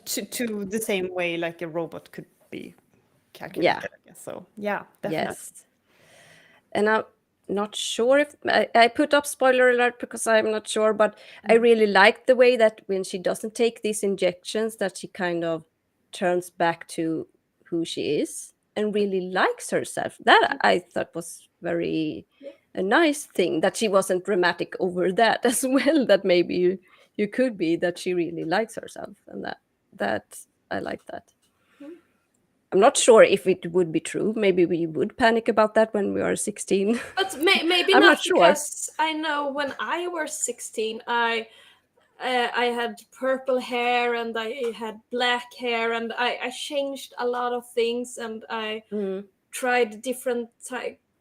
to the same way like a robot could be calculated, I guess. So yeah, definitely. Yes. And I'm not sure if I put up spoiler alert because I'm not sure, but I really like the way that when she doesn't take these injections, that she kind of turns back to who she is and really likes herself. That I thought was very a nice thing, that she wasn't dramatic over that as well. That maybe you could be that she really likes herself, and that I like that. I'm not sure if it would be true. Maybe we would panic about that when we are 16. But maybe I'm not, not sure. because I know when I was 16, I had purple hair and I had black hair, and I changed a lot of things, and I tried different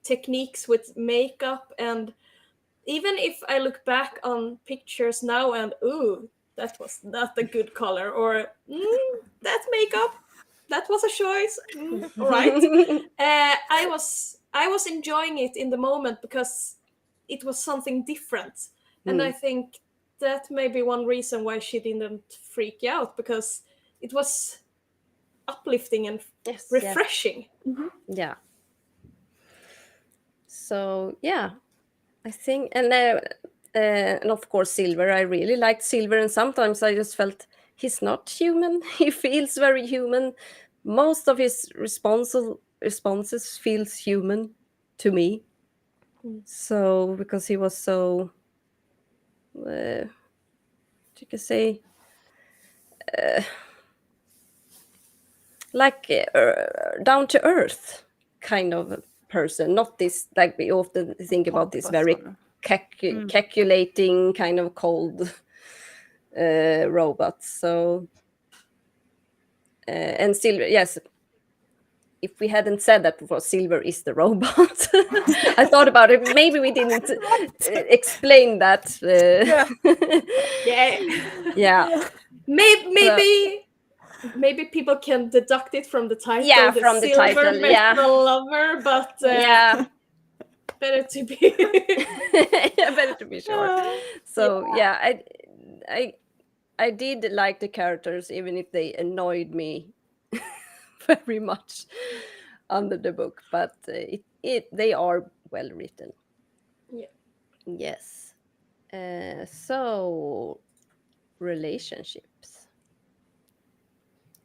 techniques with makeup. And even if I look back on pictures now and ooh, that was not a good color, or that makeup, that was a choice, all right. I was enjoying it in the moment because it was something different. And I think that may be one reason why she didn't freak out, because it was uplifting and refreshing. Yeah. So yeah, I think, and of course Silver. I really liked Silver, and sometimes I just felt he's not human. He feels very human. Most of his responses feels human to me. So because he was so, you could say, like down to earth kind of person, not this, like we often think about this very calculating kind of cold robot. So and Silver, yes, if we hadn't said that before, Silver is the robot. I thought about it, maybe we didn't explain that. Yeah. Yeah. Maybe people can deduct it from the title. Yeah, the from the Silver title, yeah. Metal Lover, but Yeah. better to be Yeah, better to be sure. So yeah, I did like the characters, even if they annoyed me very much under the book, but they are well written. Yeah. Yes. So relationships,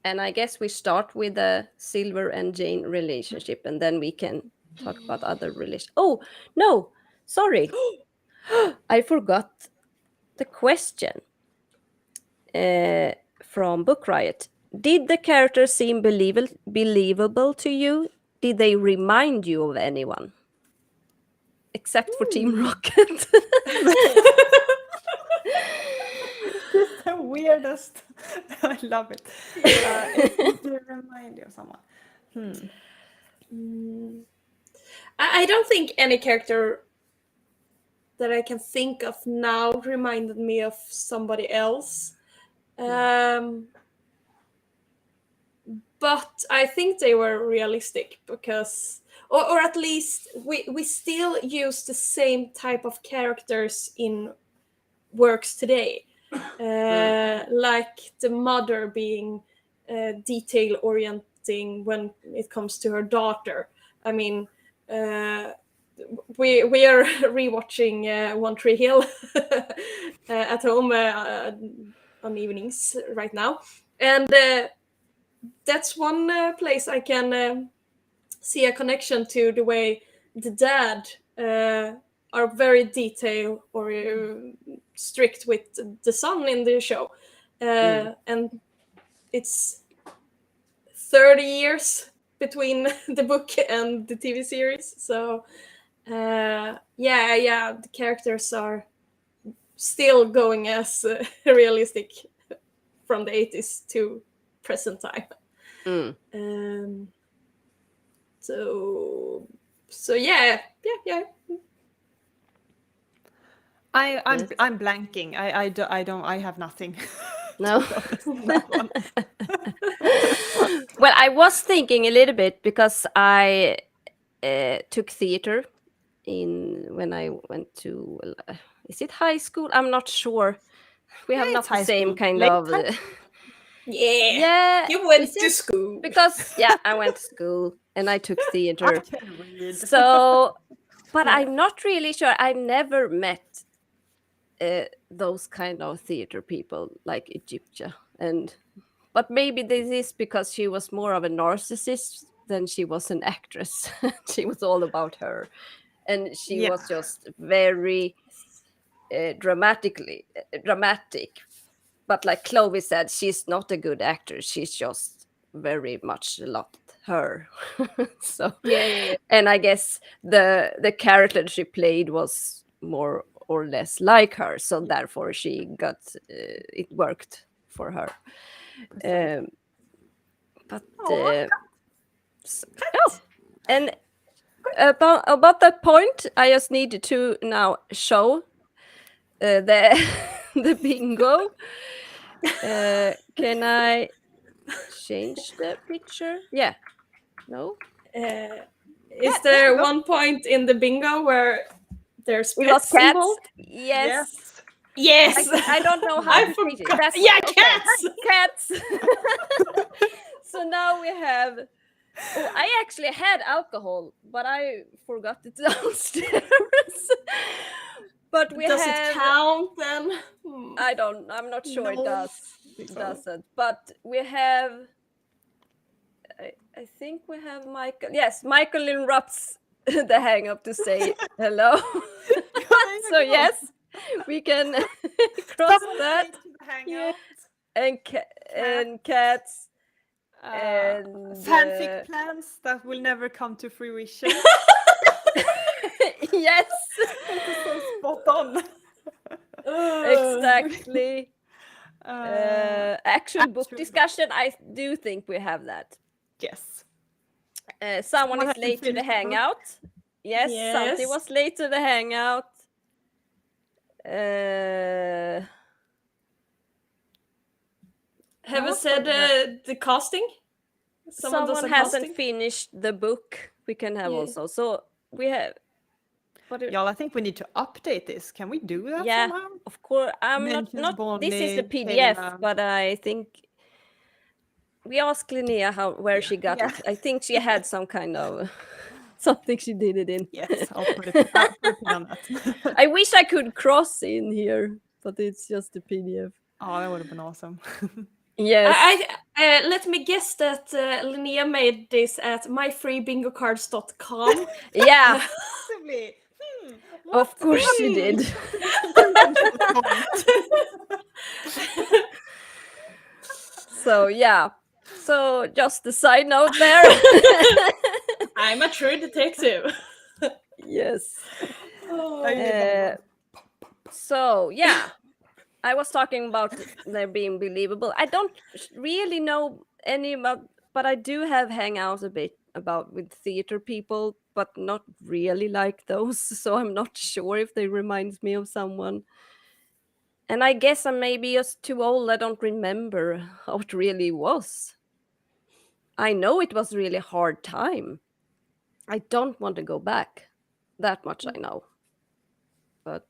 and I guess we start with the Silver and Jane relationship, and then we can talk about other relations. Oh no, sorry, I forgot the question from Book Riot. Did the characters seem believable to you? Did they remind you of anyone? Except for Team Rocket. It's the weirdest. I love it. It will remind you of someone. I don't think any character that I can think of now reminded me of somebody else. but I think they were realistic because, or at least we still use the same type of characters in works today, like the mother being detail orienting when it comes to her daughter. I mean, we are rewatching One Tree Hill at home on evenings right now, and that's one place I can see a connection to the way the dad are very detail or strict with the son in the show, and it's 30 years between the book and the TV series. So the characters are still going as realistic from the 80s to present time. So yeah. I'm blanking. I have nothing. No. That one. Well, I was thinking a little bit because I took theater when I went to is it high school? I'm not sure. We have Yeah, not it's the high same school. kind Late of high yeah. You went is to it? school. Because I went to school and I took I theater. can read. So, but I'm not really sure. I never met those kind of theater people like Egyptia, but maybe this is because she was more of a narcissist than she was an actress. She was all about her, and she Yeah. was just very dramatic. But like Chloe said, she's not a good actor. She's just very much a lot her. So Yeah. and I guess the character she played was more or less like her, so therefore she got it worked for her. But and about that point, I just need to now show the the bingo. Can I change the picture? Yeah. No. Is there one point in the bingo where there's It was pets cats. involved? Yes. Yes. I don't know how I to change it. forgot. Yeah, cats. Cats. So now we have. Oh, I actually had alcohol, but I forgot it downstairs. But we Does have. it count then? I'm not sure it No. does. It doesn't. But we have. I think we have Michael. Yes, Michael interrupts the hang up to say hello. So yes, we can cross that. Yeah. And cats and Fanfic plans that will never come to fruition. yes, So spot on. exactly. Actual book actual- discussion. I do think we have that. Yes. Someone is hasn't late to the finished the book. hangout. Yes, Santi Yes. was late to the hangout. Have you What said was the casting? Someone does Someone a hasn't casting? finished the book. We can have Yeah. also. So we have. But Y'all, I think we need to update this. Can we do that yeah, somehow? of course. I'm Mentions not. This is the Bonnie, PDF, Helena. but I think we asked Linnea where she got Yeah. it. I think she had some kind of something she did it in. Yes, I'll put it on that. I wish I could cross in here, but it's just a PDF. Oh, that would have been awesome. Yes. I let me guess that Linnea made this at myfreebingocards.com. Yeah, Possibly. of course she did. So yeah. So just a side note there. I'm a true detective. Yes. Oh. So yeah, I was talking about there being believable. I don't really know any about, but I do have hangouts a bit about with theater people, but not really like those. So I'm not sure if they reminds me of someone. And I guess I'm maybe just too old. I don't remember how it really was. I know it was really hard time. I don't want to go back. That much I know. But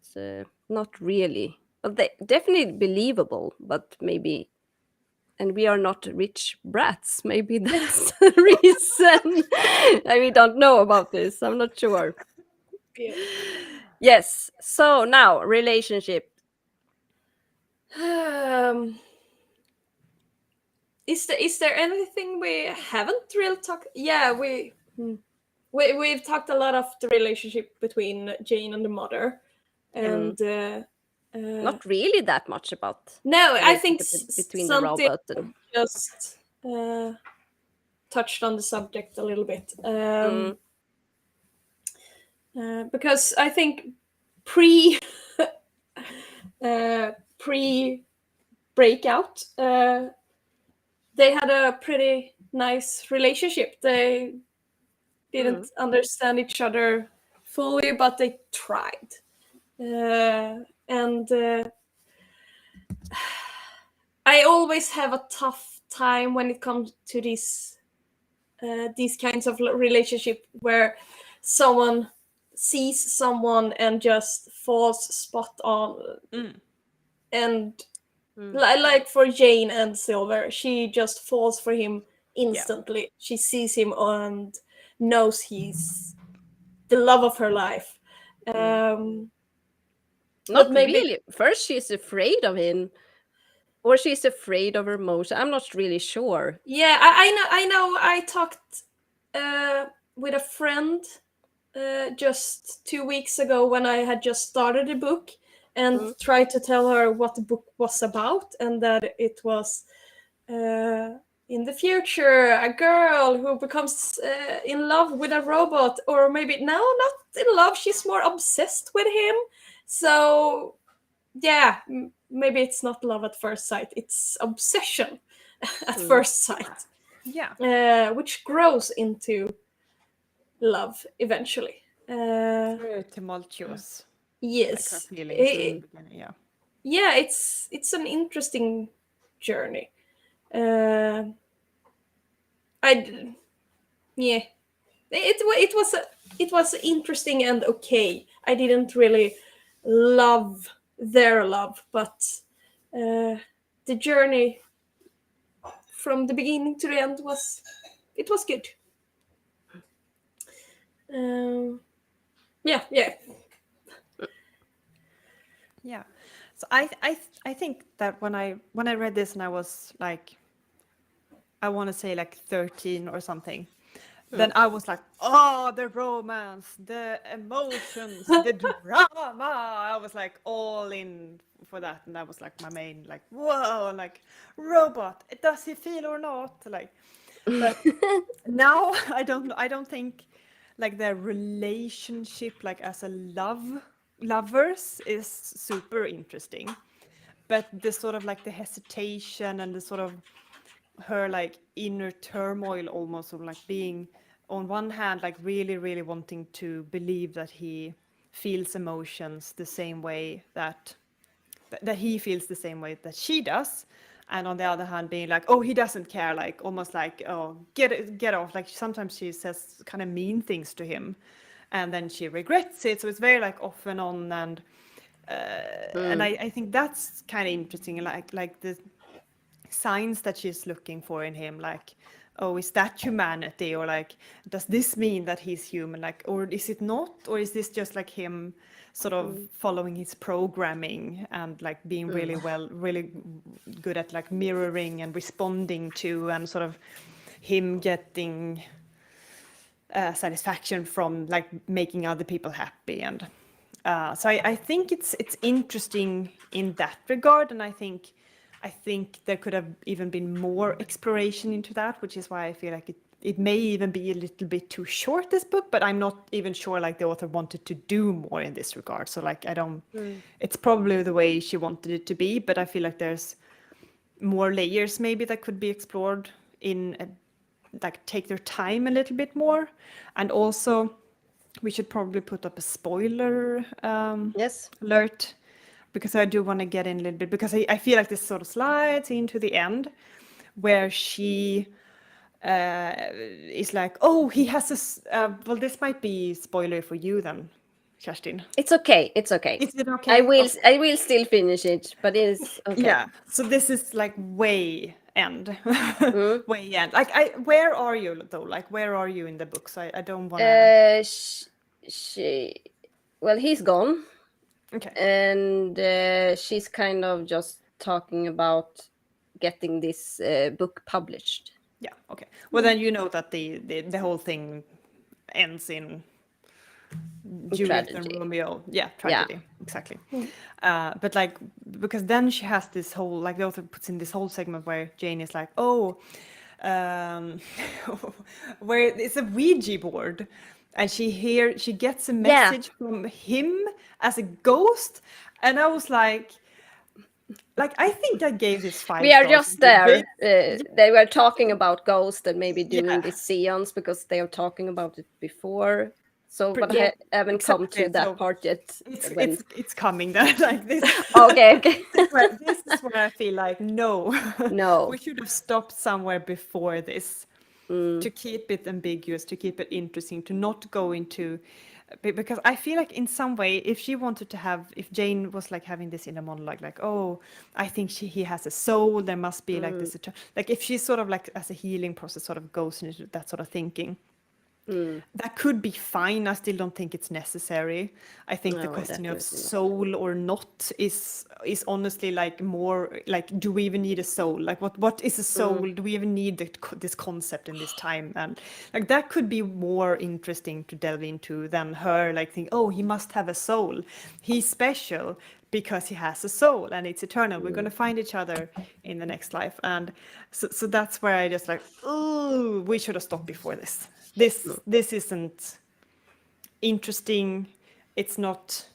not really. But they definitely believable, but maybe, and we are not rich brats. Maybe that's the reason. We don't know about this. I'm not sure. Yeah. Yes. So now relationship. Is there anything we haven't really talked? Yeah, we've talked a lot of the relationship between Jane and the mother, and Not really that much about no, I think relationship between the something robot and just touched on the subject a little bit. Because I think pre pre breakout, they had a pretty nice relationship. They didn't understand each other fully, but they tried. And I always have a tough time when it comes to these kinds of relationship where someone sees someone and just falls spot on. And like for Jane and Silver, she just falls for him instantly. Yeah. She sees him and knows he's the love of her life. Not really. First, she's afraid of him, or she's afraid of her emotion. I'm not really sure. Yeah, I know. I talked with a friend just 2 weeks ago when I had just started the book, and tried to tell her what the book was about, and that it was in the future a girl who becomes in love with a robot, or maybe no, not in love, she's more obsessed with him. So yeah, maybe it's not love at first sight, it's obsession at first sight. Yeah. Which grows into love eventually. Very tumultuous. Yes. Like her feelings in the beginning, yeah. Yeah, it's an interesting journey. It was interesting and okay. I didn't really love their love, but the journey from the beginning to the end was good. Yeah. So I think that when I read this and I was like, I want to say like 13 or something, then I was like, oh, the romance, the emotions, the drama. I was like all in for that, and that was like my main, like, whoa, like robot, does he feel or not? Like, but now I don't think like their relationship, like as a lovers, is super interesting, but the sort of like the hesitation and the sort of her like inner turmoil, almost of like being on one hand like really really wanting to believe that he feels emotions the same way that he feels the same way that she does, and on the other hand being like, oh, he doesn't care, like almost like, oh, get off. Like sometimes she says kind of mean things to him and then she regrets it, so it's very like off and on. And and I think that's kind of interesting, like the signs that she's looking for in him, like, oh, is that humanity, or like, does this mean that he's human, like, or is it not, or is this just like him sort of following his programming and like being really good at like mirroring and responding to, and sort of him getting satisfaction from like making other people happy. And so I think it's interesting in that regard, and I think there could have even been more exploration into that, which is why I feel like it may even be a little bit too short, this book, but I'm not even sure like the author wanted to do more in this regard. So like I don't, it's probably the way she wanted it to be, but I feel like there's more layers maybe that could be explored in like take their time a little bit more. And also we should probably put up a spoiler alert, because I do want to get in a little bit, because I feel like this sort of slides into the end where she is like, oh, he has well, this might be spoiler for you then, Kerstin. It's okay. It's okay. Is it okay? I will still finish it, but it is okay. Yeah. So this is like way end, Mm. way end. Like, where are you though? Like, where are you in the books? I don't want to. Well, he's gone, Okay. and she's kind of just talking about getting this book published. Yeah. Okay. Well, then you know that the whole thing ends in Juliet and Tragedy. Romeo. Yeah, tragedy. Exactly. But like, because then she has this whole, like, the author puts in this whole segment where Jane is like, oh, where it's a Ouija board, and she gets a message from him as a ghost, and I was like, I think I gave this 5 We are stars. just there. They were talking about Ghost and maybe doing this seance because they are talking about it before. So, but I haven't come to that part yet. It's coming then, like this. Okay. This is where I feel like no, we should have stopped somewhere before this to keep it ambiguous, to keep it interesting, to not go into, because I feel like in some way, if Jane was like having this inner monologue, like, oh, I think he has a soul, there must be like this, like if she sort of like as a healing process sort of goes into that sort of thinking. That could be fine. I still don't think it's necessary. I think the question of soul or not is honestly like more like, do we even need a soul? Like what is a soul? Do we even need this concept in this time? And like that could be more interesting to delve into than her like think, oh, he must have a soul. He's special because he has a soul and it's eternal. We're going to find each other in the next life. And so that's where I just like, oh, we should have stopped before this. This isn't interesting. It's not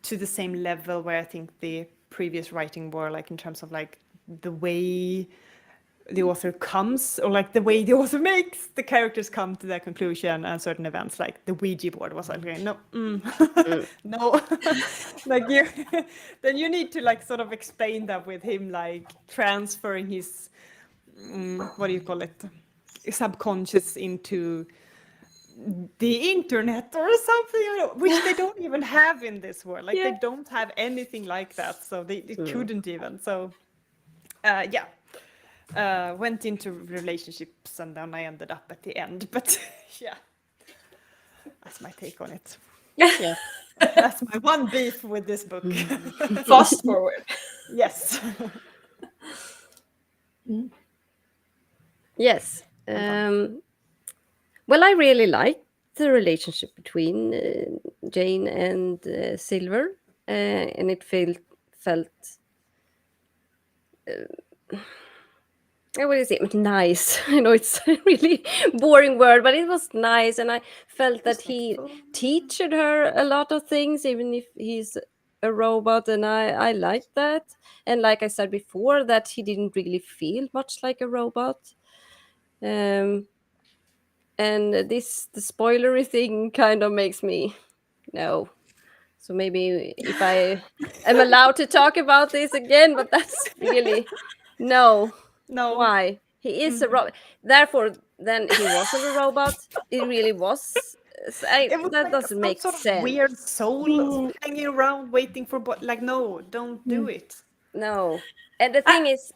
to the same level where I think the previous writing were, like in terms of like the way the author comes, or like the way the author makes the characters come to their conclusion and certain events, like the Ouija board was like, no, no, like then you need to like sort of explain that with him like transferring his what do you call it, subconscious into the internet or something, which they don't even have in this world. Like they don't have anything like that, so they couldn't even. So went into relationships and then I ended up at the end. But yeah, that's my take on it. Yeah. That's my one beef with this book. Fast forward. Yes. Yes. Well, I really liked the relationship between Jane and Silver, and it felt what is it? Nice. I know it's a really boring word, but it was nice, and I felt that he taught her a lot of things, even if he's a robot, and I liked that. And like I said before, that he didn't really feel much like a robot. And the spoilery thing kind of makes me no. So maybe if I am allowed to talk about this again, but that's really no. Why? He is a robot. Therefore, then he wasn't a robot. It really was. That like doesn't make sort sense. Of weird soul hanging around waiting for, like, no, don't do it. No. And the thing is,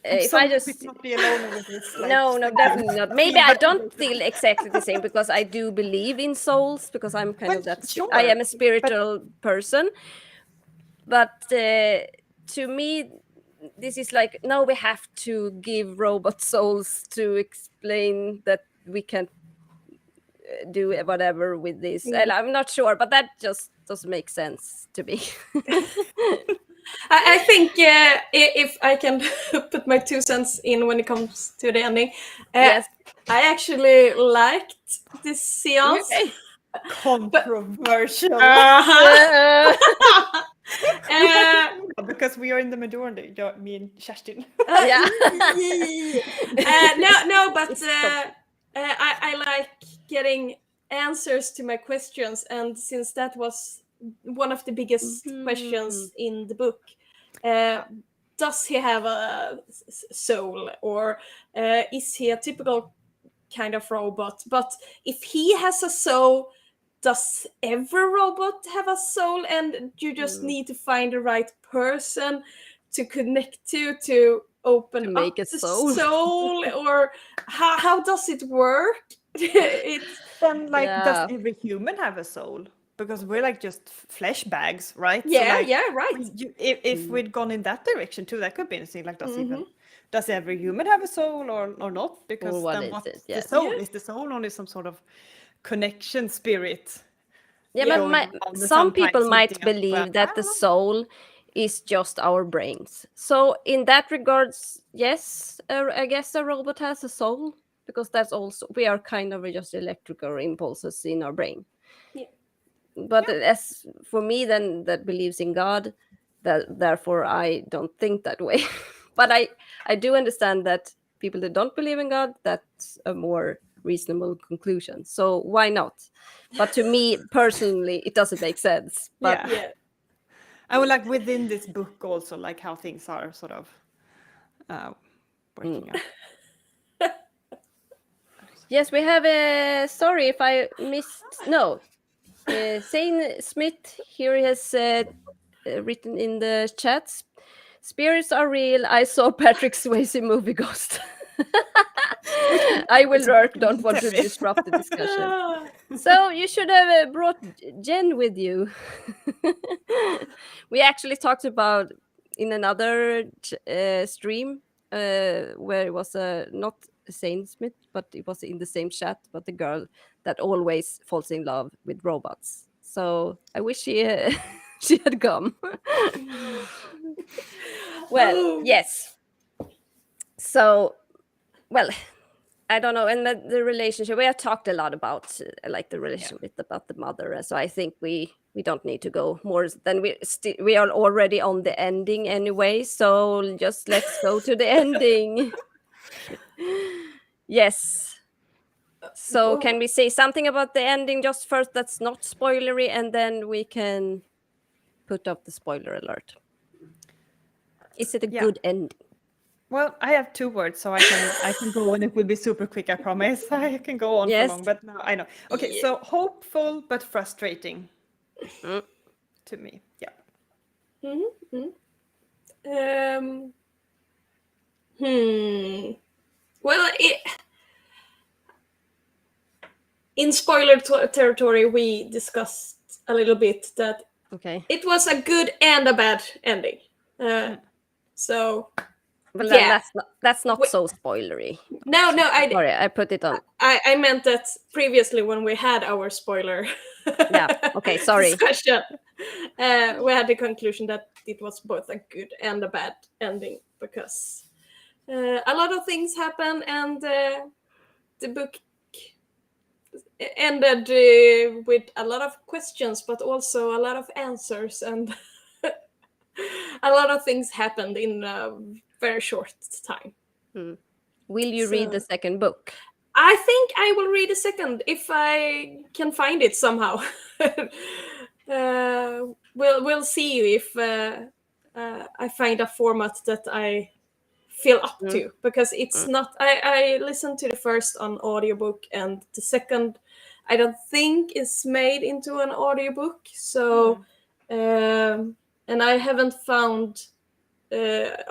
if I just not be alone with this. Like, no, definitely not. Maybe I don't feel exactly the same because I do believe in souls because I'm kind of that. Sure, I am a spiritual person, but to me, this is like no, we have to give robot souls to explain that we can do whatever with this. And I'm not sure, but that just doesn't make sense to me. I think if I can put my 2 cents in when it comes to the ending, Yes. I actually liked this seance. Okay. Controversial. Because we are in the majority, me and Kerstin. Yeah. No, but I like getting answers to my questions, and since that was one of the biggest questions in the book, does he have a soul, or is he a typical kind of robot. But if he has a soul, does every robot have a soul? And you just need to find the right person to connect to open To up make a the soul. soul, or how does it work? It's Then like, does Yeah. every human have a soul? Because we're like just flesh bags, right? So yeah, like, right. if we'd gone in that direction too, that could be interesting. Like, Mm-hmm. does every human have a soul or not? Or Because what then is what's it? the Yes. soul? Yeah. Is the soul only some sort of connection spirit? Yeah, Yeah. but Going around and some people sometimes might meeting up, believe I that the don't know. soul is just our brains. So in that regards, yes, I guess a robot has a soul, because that's also, we are kind of just electrical impulses in our brain. Yeah. But as for me, then, that believes in God, that therefore I don't think that way. But I do understand that people that don't believe in God, that's a more reasonable conclusion. So why not? But to me personally, it doesn't make sense. But Yeah. Yeah. I would like within this book also like how things are sort of working out. yes, we have a. Sorry if I missed. No, Zane Smith here has written in the chats. Spirits are real. I saw Patrick Swayze movie Ghost. I will work. Don't want to disrupt the discussion. So you should have brought Jen with you. We actually talked about in another stream where it was not Saint Smith, but it was in the same chat, but the girl that always falls in love with robots. So I wish she she had come. Well, Oh. yes. So, well, I don't know. And the relationship, we have talked a lot about like the relationship about the mother. So I think we don't need to go more than we are already on the ending anyway. So just let's go to the ending. Yes. So Whoa. can we say something about the ending just first that's not spoilery, and then we can put up the spoiler alert? Is it a Yeah. good ending? Well, I have 2 words, so I can go and it will be super quick, I promise. I can go on for Yes. long, but no, I know. Okay, Yeah. so hopeful but frustrating Mm. to me. Yeah. Mm-hmm. Well, in spoiler territory, we discussed a little bit that Okay. it was a good and a bad ending. So Well, then yeah. that's not Wait. so spoilery. No, Sorry, I put it on. I meant that previously when we had our spoiler Yeah. Okay. Sorry. discussion, we had the conclusion that it was both a good and a bad ending, because a lot of things happened, and the book ended with a lot of questions, but also a lot of answers, and a lot of things happened in a very short time. Will you read the So- second book? I think I will read a second if I can find it somehow. We'll see if I find a format that I feel up to, because it's not. I listened to the first on audiobook, and the second I don't think is made into an audiobook. So, and I haven't found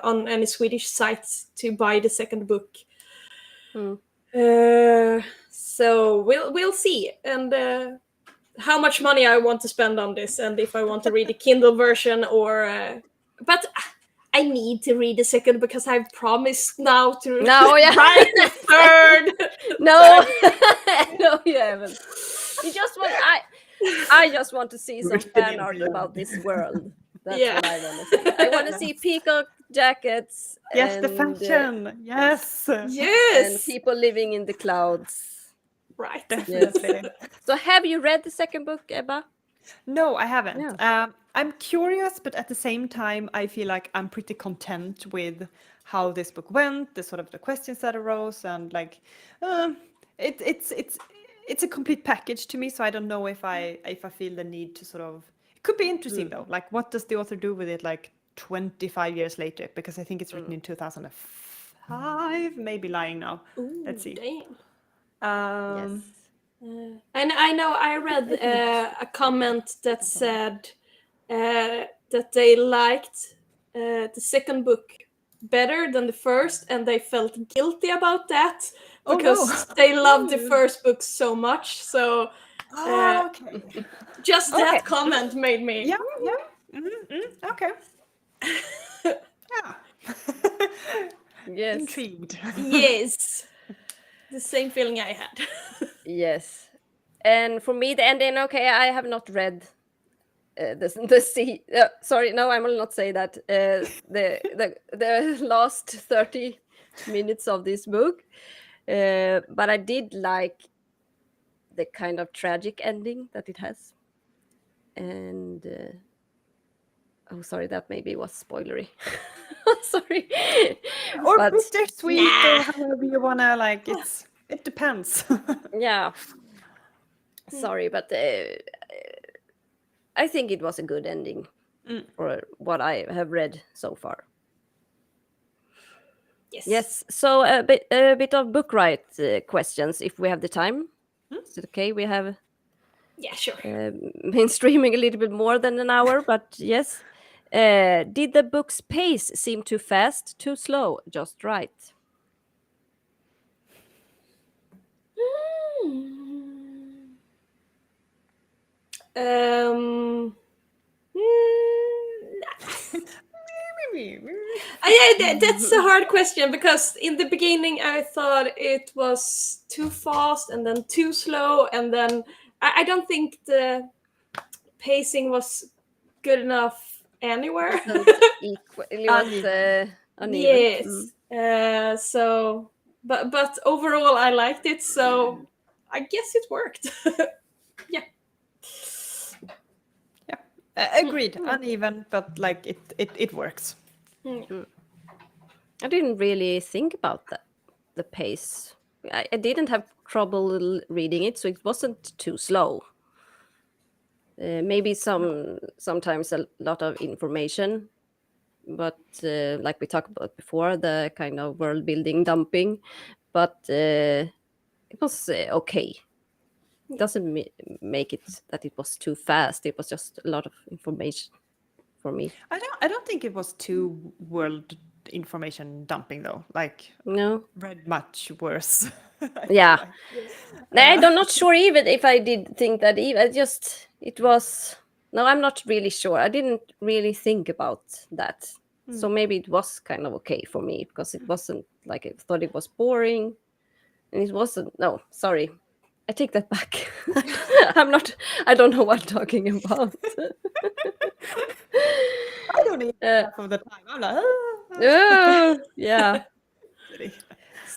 on any Swedish sites to buy the second book. So we'll see, and how much money I want to spend on this, and if I want to read the Kindle version or. But I need to read the second, because I've promised now to No, yeah. write the third. No, no, you haven't. You just want. I just want to see some fan art about this world. That's Yeah. what I want to see. I want to see peacock jackets. Yes, the and, fashion. Yes. and Yes. people living in the clouds. Right. Definitely. So, have you read the second book, Ebba? No, I haven't. Yeah. I'm curious, but at the same time, I feel like I'm pretty content with how this book went, the sort of the questions that arose, and like, it's a complete package to me. So I don't know if I feel the need to sort of. It could be interesting though. Like, what does the author do with it? Like 25 years later, because I think it's written in 2005. Maybe lying now. Ooh, Let's see. Damn. Um, And I know I read a comment that said that they liked the second book better than the first, and they felt guilty about that Oh, no. because they loved the first book so much. So Okay. just Okay. that comment made me. Yeah, yeah. Okay. Yeah. Yes. Intrigued. Yes, the same feeling I had. Yes. And for me, the ending, okay, I have not read the sea. Sorry, no, I will not say that. The last 30 minutes of this book, but I did like the kind of tragic ending that it has. And oh, sorry, that maybe was spoilery. Sorry, Or but bittersweet, or however you wanna like. It depends. yeah, sorry, but I think it was a good ending for what I have read so far. Yes. So a bit of book right questions, if we have the time. Is it okay? We have Yeah, sure. been streaming a little bit more than an hour, but yes. Did the book's pace seem too fast, too slow, just right? Um, Maybe. that's a hard question because in the beginning I thought it was too fast and then too slow, and then I don't think the pacing was good enough anywhere. It was uneven. Yes. So, but overall I liked it, so I guess it worked. Yeah. Agreed. Uneven, but like it works. I didn't really think about that, the pace. I didn't have trouble reading it, so it wasn't too slow. Maybe sometimes a lot of information, but like we talked about before, the kind of world building dumping, but it was okay. It doesn't make it that it was too fast. It was just a lot of information for me. I don't think it was too world information dumping though. Like No. read much worse. I Yeah. feel I'm not sure even if I did think that even. It was. No, I'm not really sure. I didn't really think about that. So maybe it was kind of okay for me because it wasn't like I thought it was boring. And it wasn't. No, sorry. I take that back. I don't know what I'm talking about. I don't need half of the time. I'm like, Oh, yeah. Kidding.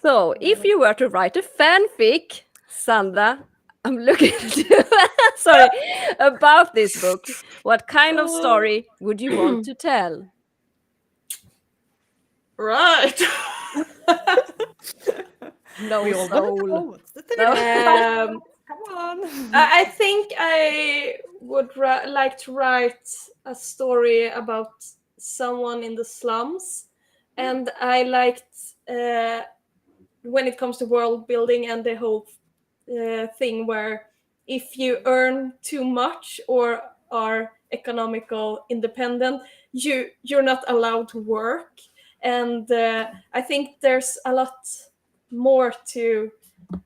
So, if you were to write a fanfic, Sandra, I'm looking at you. Sorry, about this book, what kind of story would you want to tell? Right. No We all soul. know. Um, Come on. I think I would like to write a story about someone in the slums, and I liked when it comes to world building and the whole thing where if you earn too much or are economical independent, you're not allowed to work, and I think there's a lot more to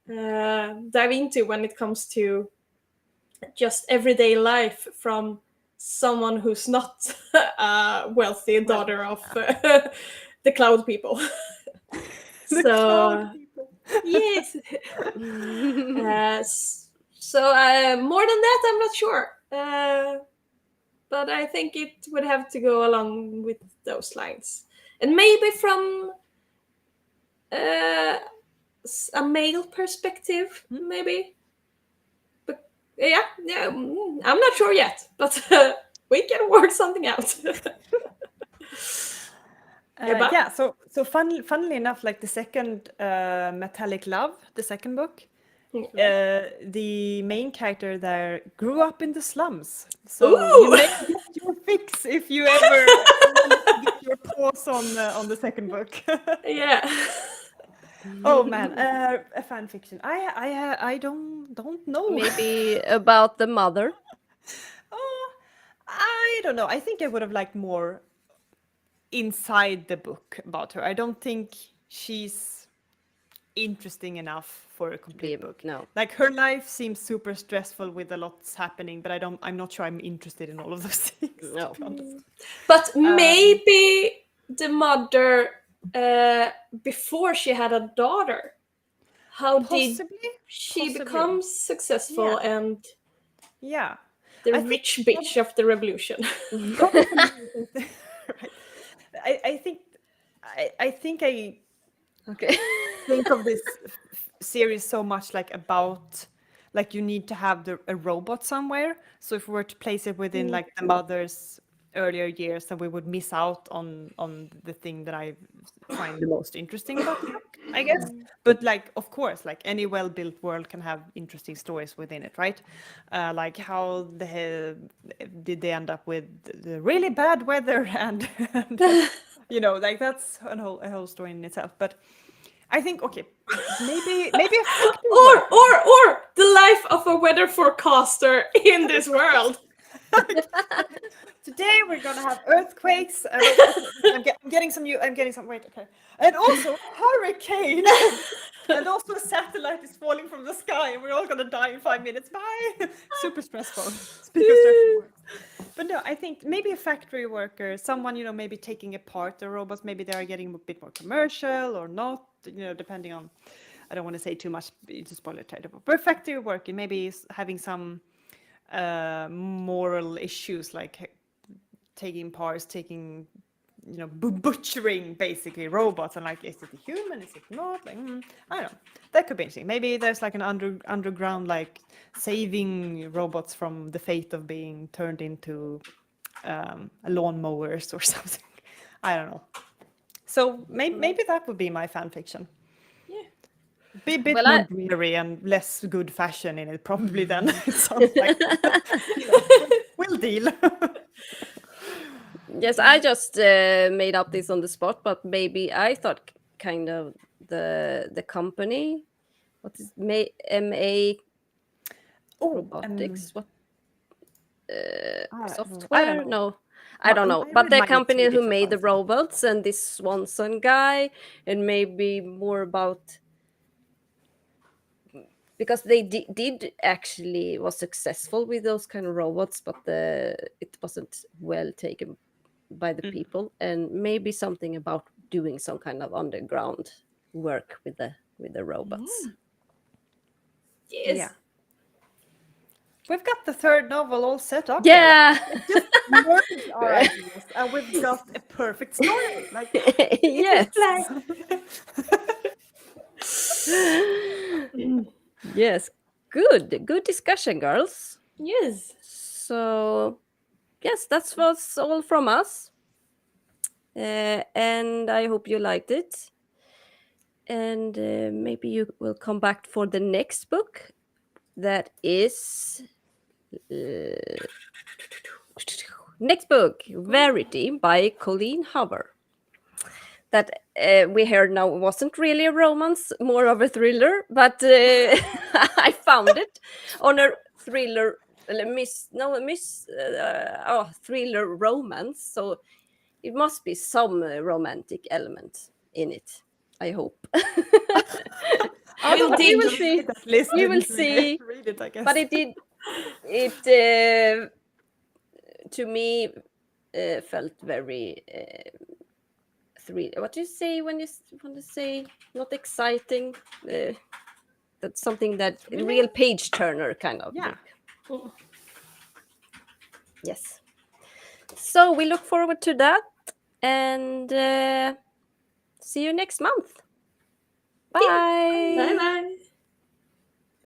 dive into when it comes to just everyday life from someone who's not a wealthy daughter of the cloud people. So yes. So more than that, I'm not sure. But I think it would have to go along with those lines, and maybe from a male perspective, maybe. But yeah, I'm not sure yet, but we can work something out. Yeah, so funnily enough, like the second Metallic Love, the second book, the main character there grew up in the slums. So you may get your fix if you ever get your paws on the second book. Yeah. Oh man, a fan fiction. I don't know. Maybe about the mother. Oh, I don't know. I think I would have liked more inside the book about her. I don't think she's interesting enough for a complete book. No. Like her life seems super stressful with a lot's happening, but I'm not sure I'm interested in all of those things. No. To be honest. But maybe the mother, before she had a daughter, how did Possibly. she become successful and Yeah. the I think rich bitch of the revolution? Right. I think I Okay. think of this series so much like about like you need to have a robot somewhere. So if we were to place it within like the mother's earlier years, then we would miss out on the thing that I find the most interesting about the book, I guess. But like, of course, like any well-built world can have interesting stories within it, right? Like how the hell did they end up with the really bad weather and you know, like that's a whole story in itself. But I think okay, maybe a factory worker. or the life of a weather forecaster in this world. Today we're gonna have earthquakes. I'm getting some new. I'm getting some. Wait, okay. And also hurricane. And also a satellite is falling from the sky, and we're all gonna die in 5 minutes. Bye. Super stressful. Speak of stressful work. But no, I think maybe a factory worker, someone you know, maybe taking apart the robots. Maybe they are getting a bit more commercial or not. You know, depending on. I don't want to say too much to spoil it. But a factory worker, maybe having some moral issues like taking parts, taking you know butchering basically robots and like is it a human, is it not, like, I don't know, that could be interesting. Maybe there's like an underground like saving robots from the fate of being turned into lawnmowers or something. I don't know. So maybe that would be my fan fiction. Be a bit Well, more dreary and less good fashion in it probably than it sounds like. You know, we'll deal. Yes, I just made up this on the spot, but maybe I thought kind of the company, what is MA robotics? What I software? don't know. No, I don't know. I But read the mine in company who Swedish, made the that's why. robots and this Swanson guy, and maybe more about because they did actually was successful with those kind of robots, but it wasn't well taken by the people, and maybe something about doing some kind of underground work with the robots. Yes. Yeah. We've got the third novel all set up. Yeah. Just merged our ideas, and we've got a perfect story. Like Yes. Yes. Good discussion, girls. Yes. So yes, that was all from us. And I hope you liked it. And maybe you will come back for the next book. That is next book, Verity by Colleen Hoover. That we heard now wasn't really a romance, more of a thriller, but I found it on a thriller thriller romance. So it must be some romantic element in it. I hope. We'll You will dig. see. You will see. Read it, I guess. But it to me felt very what do you say when you want to say not exciting, that's something that real page turner kind of Yeah. book. Yes, so we look forward to that, and see you next month. Bye. Bye bye.